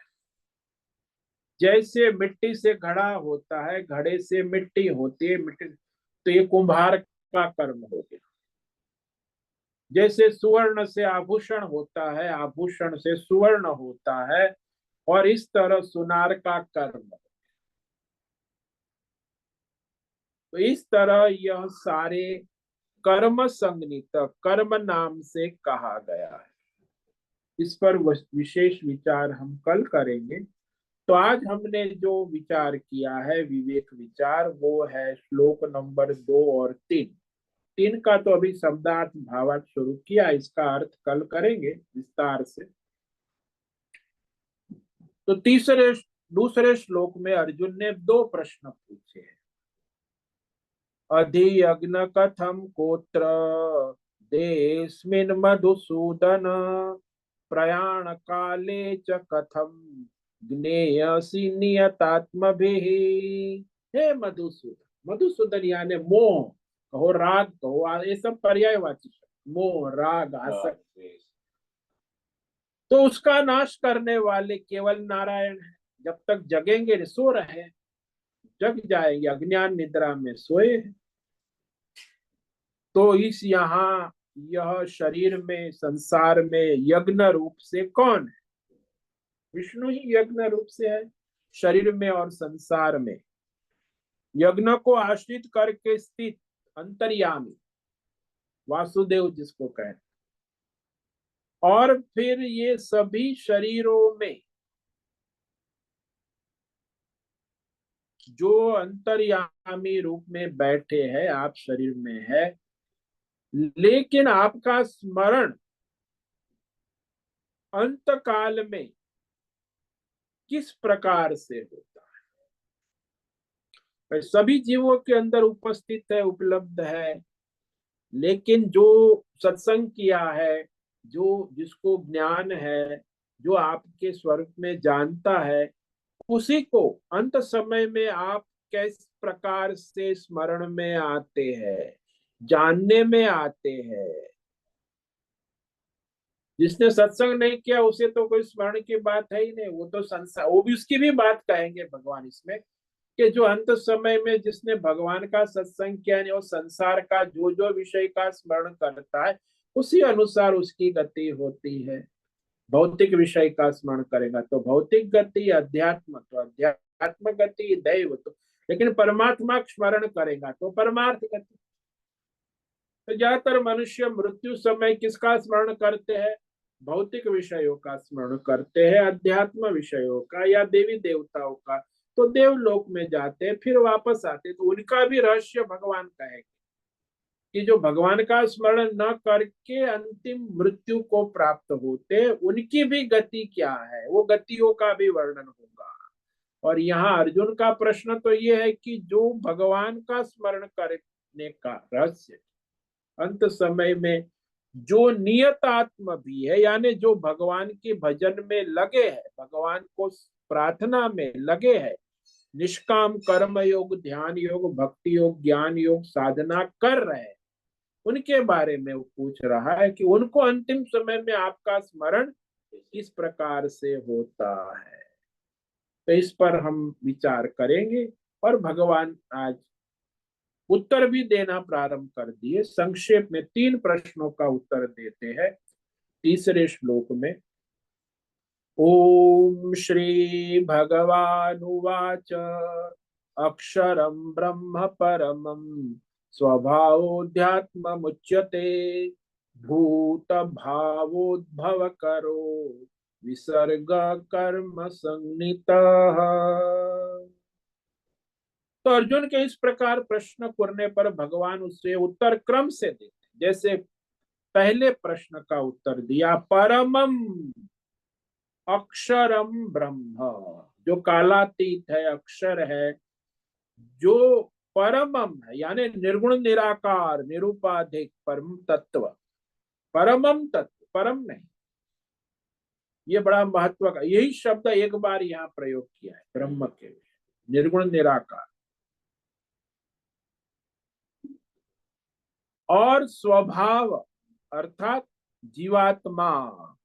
जैसे मिट्टी से घड़ा होता है, घड़े से मिट्टी होती है, मिट्टी, तो ये कुम्हार का कर्म हो गया। जैसे सुवर्ण से आभूषण होता है, आभूषण से सुवर्ण होता है, और इस तरह सुनार का कर्म। तो इस तरह यह सारे कर्म संगनित कर्म नाम से कहा गया है। इस पर विशेष विचार हम कल करेंगे। तो आज हमने जो विचार किया है विवेक विचार, वो है श्लोक नंबर 2 और 3। 3 का तो अभी शब्दार्थ भावार्थ शुरू किया, इसका अर्थ कल करेंगे विस्तार से। तो दूसरे श्लोक में अर्जुन ने 2 प्रश्न पूछे हैं। अधियज्ञ कथम कोत्र देस्मिन् मधुसूदन, प्रयाण काले च कथम ज्ञेयसि नियतात्मभिः। हे मधुसूदन, मधुसूदन यानी मोह कहो, राग कहो, ये सब पर्यायवाची शब्द। मोह, राग, आसक्ति, तो उसका नाश करने वाले केवल नारायण है। जब तक जगेंगे, सो रहे, जग जाएंगे, अज्ञान निद्रा में सोए। तो इस यहाँ यह शरीर में, संसार में यज्ञ रूप से कौन है? विष्णु ही यज्ञ रूप से है शरीर में और संसार में। यज्ञ को आश्रित करके स्थित अंतर्यामी वासुदेव जिसको कहते। और फिर ये सभी शरीरों में जो अंतर्यामी रूप में बैठे हैं, आप शरीर में है, लेकिन आपका स्मरण अंत काल में किस प्रकार से होता है? सभी जीवों के अंदर उपस्थित है, उपलब्ध है, लेकिन जो सत्संग किया है, जो जिसको ज्ञान है, जो आपके स्वरूप में जानता है, उसी को अंत समय में आप किस प्रकार से स्मरण में आते हैं, जानने में आते हैं। जिसने सत्संग नहीं किया उसे तो कोई स्मरण की बात है ही नहीं, वो तो संसार, वो भी उसकी भी बात कहेंगे भगवान इसमें, कि जो अंत समय में जिसने भगवान का सत्संग किया नहीं, वो संसार का जो जो विषय का स्मरण करता है, उसी अनुसार उसकी गति होती है। भौतिक विषय का स्मरण करेगा तो भौतिक गति, अध्यात्म तो अध्यात्म गति, दैव तो, लेकिन परमात्मा स्मरण करेगा तो परमार्थ गति। तो ज्यादातर मनुष्य मृत्यु समय किसका स्मरण करते हैं? भौतिक विषयों का स्मरण करते हैं, अध्यात्म विषयों का या देवी देवताओं का। तो देवलोक में जाते हैं, फिर वापस आते, तो उनका भी रहस्य भगवान कहेंगे कि जो भगवान का स्मरण न करके अंतिम मृत्यु को प्राप्त होते, उनकी भी गति क्या है, वो गतियों का भी वर्णन होगा। और यहाँ अर्जुन का प्रश्न तो ये है कि जो भगवान का स्मरण करने का रहस्य अंत समय में जो नियतात्म भी है, यानी जो भगवान के भजन में लगे हैं, भगवान को प्रार्थना में लगे हैं, निष्काम कर्म योग, ध्यान योग, भक्ति योग, ज्ञान योग साधना कर रहे हैं, उनके बारे में वो पूछ रहा है कि उनको अंतिम समय में आपका स्मरण किस प्रकार से होता है। तो इस पर हम विचार करेंगे। और भगवान आज उत्तर भी देना प्रारंभ कर दिए। संक्षेप में 3 प्रश्नों का उत्तर देते हैं तीसरे श्लोक में। ओम श्री भगवानुवाच अक्षरं ब्रह्म परमं स्वभावोऽध्यात्ममुच्यते भूत भावोद्भव करो विसर्ग कर्म संनितः। तो अर्जुन के इस प्रकार प्रश्न करने पर भगवान उससे उत्तर क्रम से देते। जैसे पहले प्रश्न का उत्तर दिया, परमम अक्षरम ब्रह्म, जो कालातीत है, अक्षर है, जो परमम है, यानी निर्गुण निराकार निरुपाधिक परम तत्व, परमम तत्व, परम नहीं। ये बड़ा महत्व का, यही शब्द एक बार यहाँ प्रयोग किया है ब्रह्म के, निर्गुण निराकार। और स्वभाव अर्थात जीवात्मा,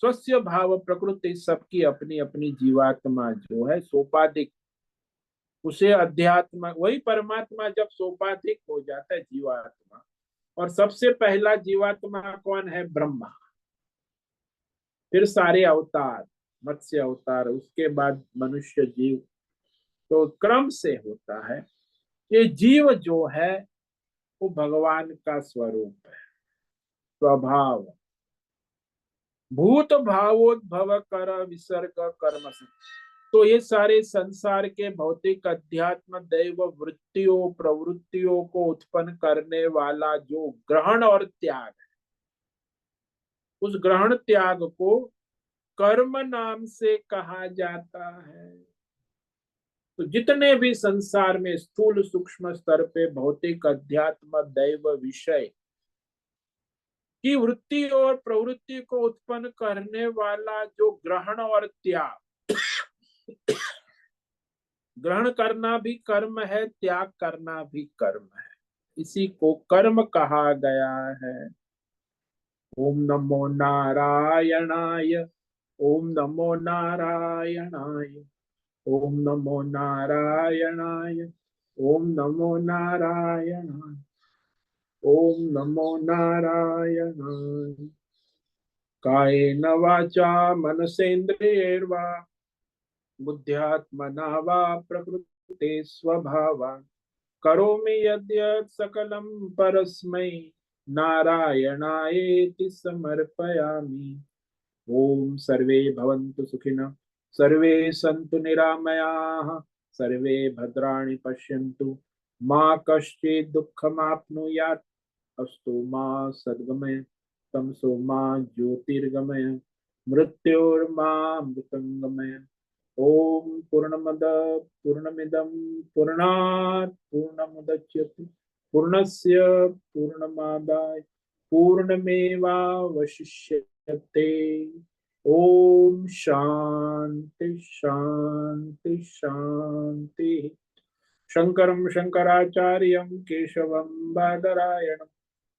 स्वस्य भाव प्रकृति, सबकी अपनी अपनी जीवात्मा जो है सोपाधिक, उसे अध्यात्म, वही परमात्मा जब सोपाधिक हो जाता है जीवात्मा। और सबसे पहला जीवात्मा कौन है? ब्रह्मा। फिर सारे अवतार, मत्स्य अवतार, उसके बाद मनुष्य जीव। तो क्रम से होता है। ये जीव जो है वो भगवान का स्वरूप है, स्वभाव। भूत भावोद्भव कर विसर्ग कर्म से। तो ये सारे संसार के भौतिक अध्यात्म दैव वृत्तियों प्रवृत्तियों को उत्पन्न करने वाला जो ग्रहण और त्याग, उस ग्रहण त्याग को कर्म नाम से कहा जाता है। तो जितने भी संसार में स्थूल सूक्ष्म स्तर पे भौतिक अध्यात्म दैव विषय की वृत्ति और प्रवृत्ति को उत्पन्न करने वाला जो ग्रहण और त्याग, ग्रहण करना भी कर्म है, त्याग करना भी कर्म है, इसी को कर्म कहा गया है। ओम नमो नारायणाय, ओम नमो नारायणाय, ओम नमो नारायणाय, ओम नमो नारायणाय, ओम नमो नारायणाय। कायेन वाचा मनसेन्द्रियैर्वा बुद्ध्यात्मना वा प्रकृते स्वभावात् करोमि यद्यत् सकलं परस्मै नारायणायेति समर्पयामि। ओम सर्वे भवन्तु सुखिनः, सर्वे सन्तु निरामयाः, सर्वे भद्राणि पश्यन्तु, मा कश्चित् दुःखमाप्नुयात्। अस्तु मा सद्गमय, तमसो मा ज्योतिर्गमय, मृत्योर्मा मृतंगमय। ओम पूर्णमद पूर्णमिदं पूर्णात् पूर्णमुदच्यते पूर्णस्य पूर्णमादाय पूर्णमेवावशिष्यते। ओम शांति शांति शांति। शंकरं शंकराचार्यं केशवं बादरायणं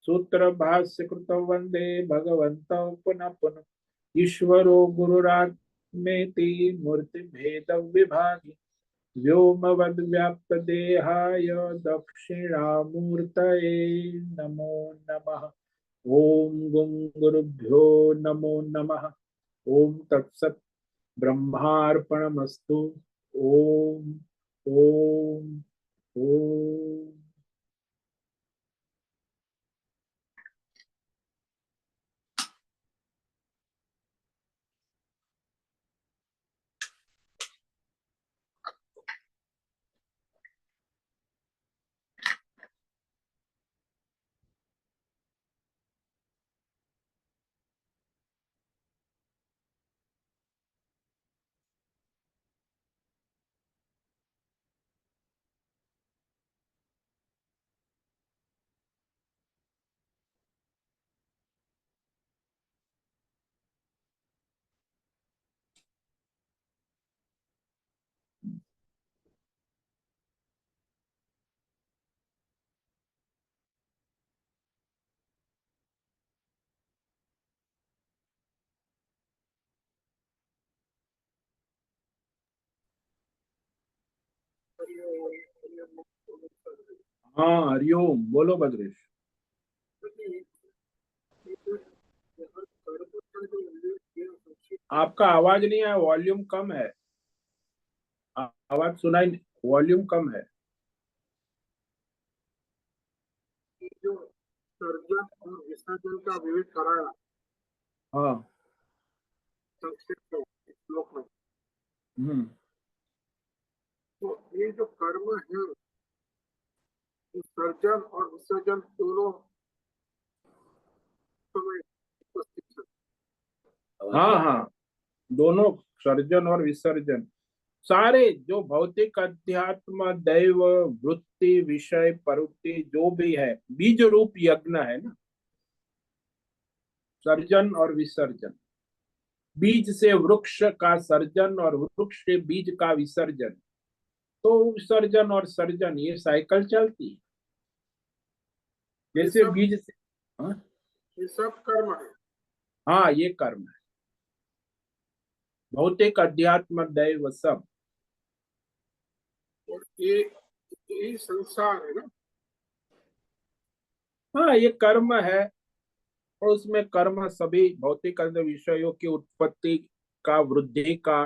सूत्र भाष्य कृतौ वंदे भगवन्तौ पुनः पुनः। ईश्वरो गुरुरात्मेति मूर्ति भेद विभागि व्योमवद्व्याप्तदेहाय दक्षिणामूर्तये नमो नमः। ओम गुं गुरुभ्यो नमो नमः। ओम तत्सत् ब्रह्मार्पणमस्तु। ओम ओम ओम। हाँ हरिओम, बोलो बद्रेश। आपका आवाज नहीं है, वॉल्यूम कम है। आवाज सुनाई, वॉल्यूम कम है। जो सर्जन और विसर्जन का विवेक कराया हाँ। संक्षेप में इस श्लोक में, हम्म। तो ये जो कर्म है, ये सर्जन और विसर्जन दोनों समय उपस्थित है। हाँ हाँ, दोनों, सर्जन और विसर्जन, सारे जो भौतिक अध्यात्म दैव वृत्ति विषय प्रवृत्ति जो भी है, बीज रूप यज्ञ है ना, सर्जन और विसर्जन। बीज से वृक्ष का सर्जन और वृक्ष से बीज का विसर्जन। तो विसर्जन और सर्जन, ये साइकिल चलती है। ये जैसे सब बीज से, हाँ, ये सब कर्म है। हाँ ये कर्म है, भौतिक अध्यात्म दैव सब। और ये यही संसार है ना। हाँ ये कर्म है, और उसमें कर्म सभी भौतिक अन्य विषयों की उत्पत्ति का, वृद्धि का,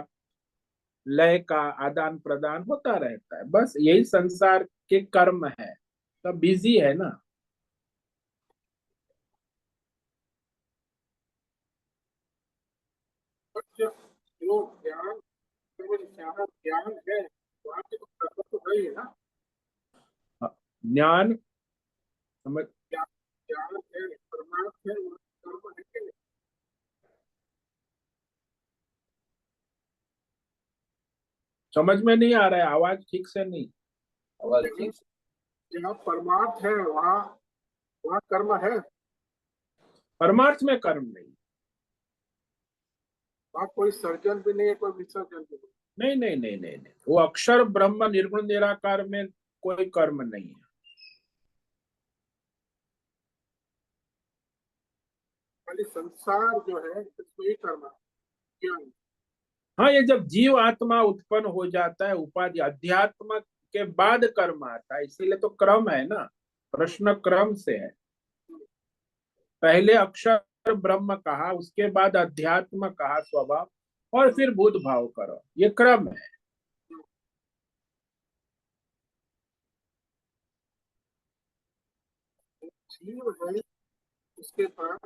लय का, आदान प्रदान होता रहता है, बस यही संसार के कर्म है। सब बिजी है ना। और जब जो ज्ञान, केवल ज्ञान ज्ञान है, वहाँ के तो कर्म तो है ही ना। हाँ, ज्ञान समझ, ज्ञान ज्ञान है, परमार्थ है, वहाँ कर्म है कि नहीं? समझ में नहीं आ रहा है, आवाज ठीक से नहीं। आवाज जहाँ ठीक से, जहाँ परमार्थ है, वहाँ वहाँ कर्म है। परमार्थ में कर्म नहीं। वहाँ कोई सर्जन भी नहीं है, कोई विसर्जन भी नहीं। नहीं नहीं नहीं नहीं नहीं, वो अक्षर ब्रह्म निर्गुण निराकार में कोई कर्म नहीं है। खाली संसार जो है इसमें ही कर्म है, ज्ञान। हाँ, ये जब जीव आत्मा उत्पन्न हो जाता है, उपाधि अध्यात्म के बाद कर्म आता है, इसीलिए तो क्रम है ना। प्रश्न क्रम से है। पहले अक्षर ब्रह्म कहा, उसके बाद अध्यात्म कहा स्वभाव, और फिर भूत भाव करो, ये क्रम है। जीव है, उसके बाद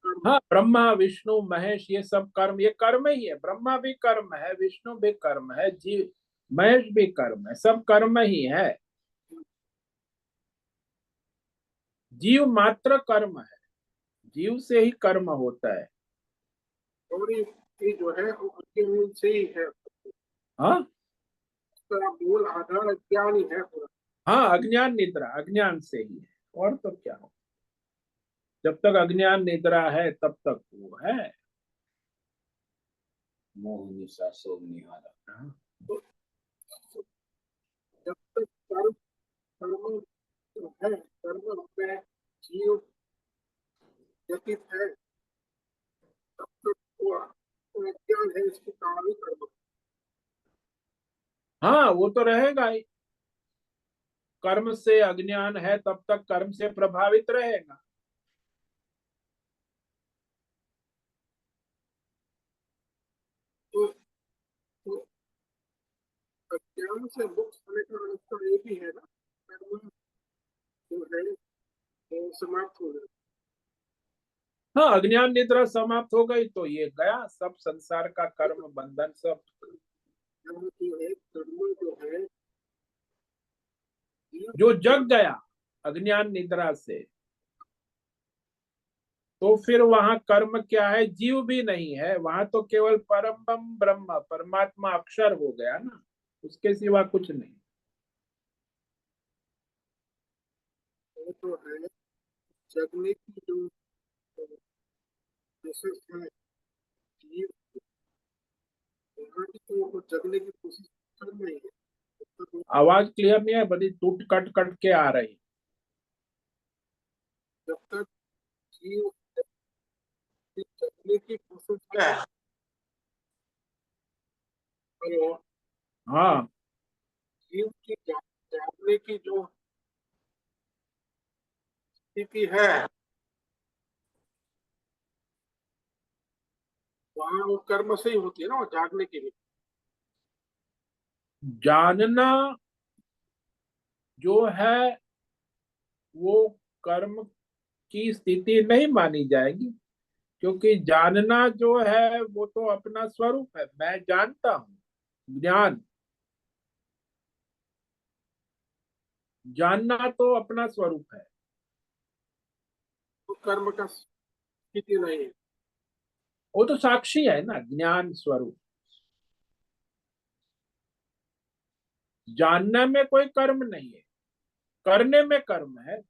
कर्म। हाँ, ब्रह्मा विष्णु महेश ये सब कर्म, ये कर्म ही है। ब्रह्मा भी कर्म है, विष्णु भी कर्म है, जीव महेश भी कर्म है, सब कर्म ही है। जीव मात्र कर्म है, जीव से ही कर्म होता है। और ये जो है वो अज्ञान से ही है। हाँ उसका मूल आधार अज्ञान ही है पूरा। हाँ, अज्ञान निद्रा अज्ञान से ही है, और तो क्या हो। जब तक अज्ञान निद्रा है तब तक वो है। मोह निशा सोग निहारा। हाँ। तो जब तक कर्म कर्म जो है, कर्म में जीव व्यतीत है, तब तक वो अज्ञान है, इसके कारण ही कर्म। हाँ, वो तो रहेगा ही। कर्म से अज्ञान है तब तक कर्म से प्रभावित रहेगा। तो, तो अज्ञान से मुक्त होने का रास्ता एक ही है ना, कर्म जो है वो समाप्त हो जाए। हाँ, अज्ञान निद्रा समाप्त हो गई तो ये गया सब संसार का कर्म बंधन सब। यहाँ जो है कर्म जो है, जीव जो जग गया अज्ञान निद्रा से, तो फिर वहां कर्म क्या है, जीव भी नहीं है वहां, तो केवल परम ब्रह्म परमात्मा अक्षर हो गया ना, उसके सिवा कुछ नहीं। वो तो है, जगने की जो प्रोसेस है, जीव वहाँ की तो वो जगने की कोशिश कर रही है। जब तक आवाज क्लियर नहीं है, बड़ी टूट कट कट के आ रही। जब तक जीव की जगने की कोशिश है। हेलो। हाँ जीव की जागने की जो स्थिति है वहां वो कर्म से ही होती है ना, वो जागने के लिए। जानना जो है वो कर्म की स्थिति नहीं मानी जाएगी, क्योंकि जानना जो है वो तो अपना स्वरूप है। मैं जानता हूं, ज्ञान, जानना तो अपना स्वरूप है। तो कर्म का स्थिति नहीं है। वो तो साक्षी है ना, ज्ञान स्वरूप। जानने में कोई कर्म नहीं है, करने में कर्म है।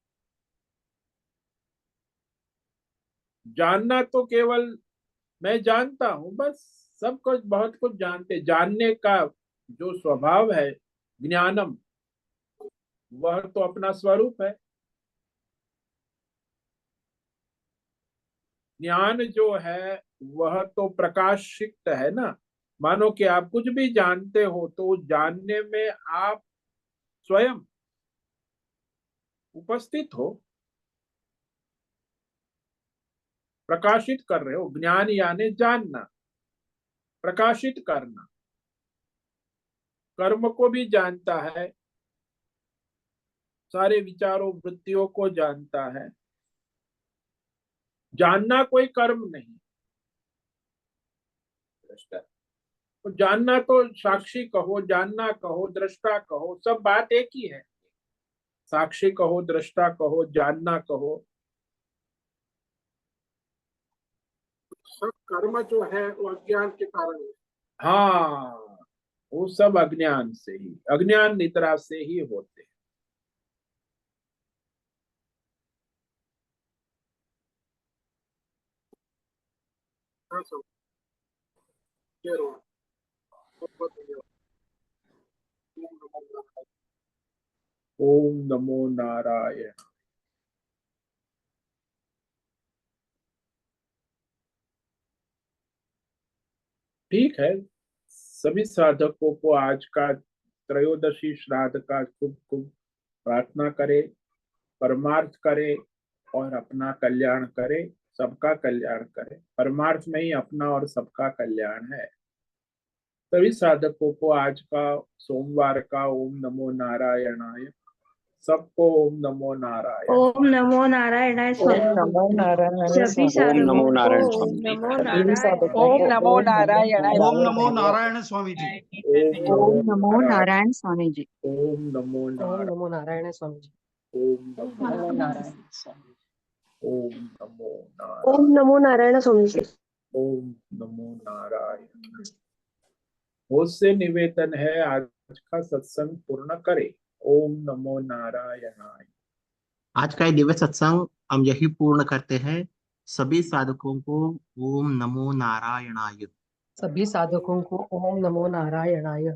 जानना तो केवल मैं जानता हूं बस। सब कुछ, बहुत कुछ जानते, जानने का जो स्वभाव है, ज्ञानम, वह तो अपना स्वरूप है। ज्ञान जो है वह तो प्रकाशित है ना। मानो कि आप कुछ भी जानते हो तो जानने में आप स्वयं उपस्थित हो, प्रकाशित कर रहे हो। ज्ञान यानी जानना, प्रकाशित करना। कर्म को भी जानता है, सारे विचारों वृत्तियों को जानता है। जानना कोई कर्म नहीं। दृष्टा, तो जानना तो साक्षी कहो, जानना कहो, दृष्टा कहो, सब बात एक ही है। साक्षी कहो, दृष्टा कहो, जानना कहो। सब कर्म जो है वो अज्ञान के कारण है। हाँ, वो सब अज्ञान से ही, अज्ञान निद्रा से ही होते हैं। हाँ, सब ये रो। बहुत बहुत धन्यवाद। ओम नमो नारायण। ओम नमो नारायण। ठीक है, सभी साधकों को आज का त्रयोदशी श्राद्ध का खूब खूब प्रार्थना करे, परमार्थ करे और अपना कल्याण करे, सबका कल्याण करे। परमार्थ में ही अपना और सबका कल्याण है। सभी साधकों को आज का सोमवार का ओम नमो नारायणाय, सबको ओम नमो नारायण। ओम नमो नारायणाय ओम स्वामी। नमो नारायणाय सभी स्वामी। ओम नमो साधकों को नारायण ओम स्वामी जी। नमो सभी नारायण। साधकों ओम को नमो ओम नमो नारायणाय। ओम नमो नारायण। नारायण स्वामी जी। ओम ओम नमो नारायण। नारायण स्वामी जी। ओम नमो ओम नारायण। नमो नारायण स्वामी जी। ओम नमो नमो नारायण स्वामी। ओम नमो ओम नारायण। नमो नारायण स्वामी जी। ओम नमो नारायण। मुझसे निवेदन है आज का सत्संग पूर्ण करे। ओम नमो नारायणाय। आज का ये दिव्य सत्संग हम यही पूर्ण करते हैं। सभी साधकों को ओम नमो नारायणाय। सभी साधकों को ओम नमो नारायणाय।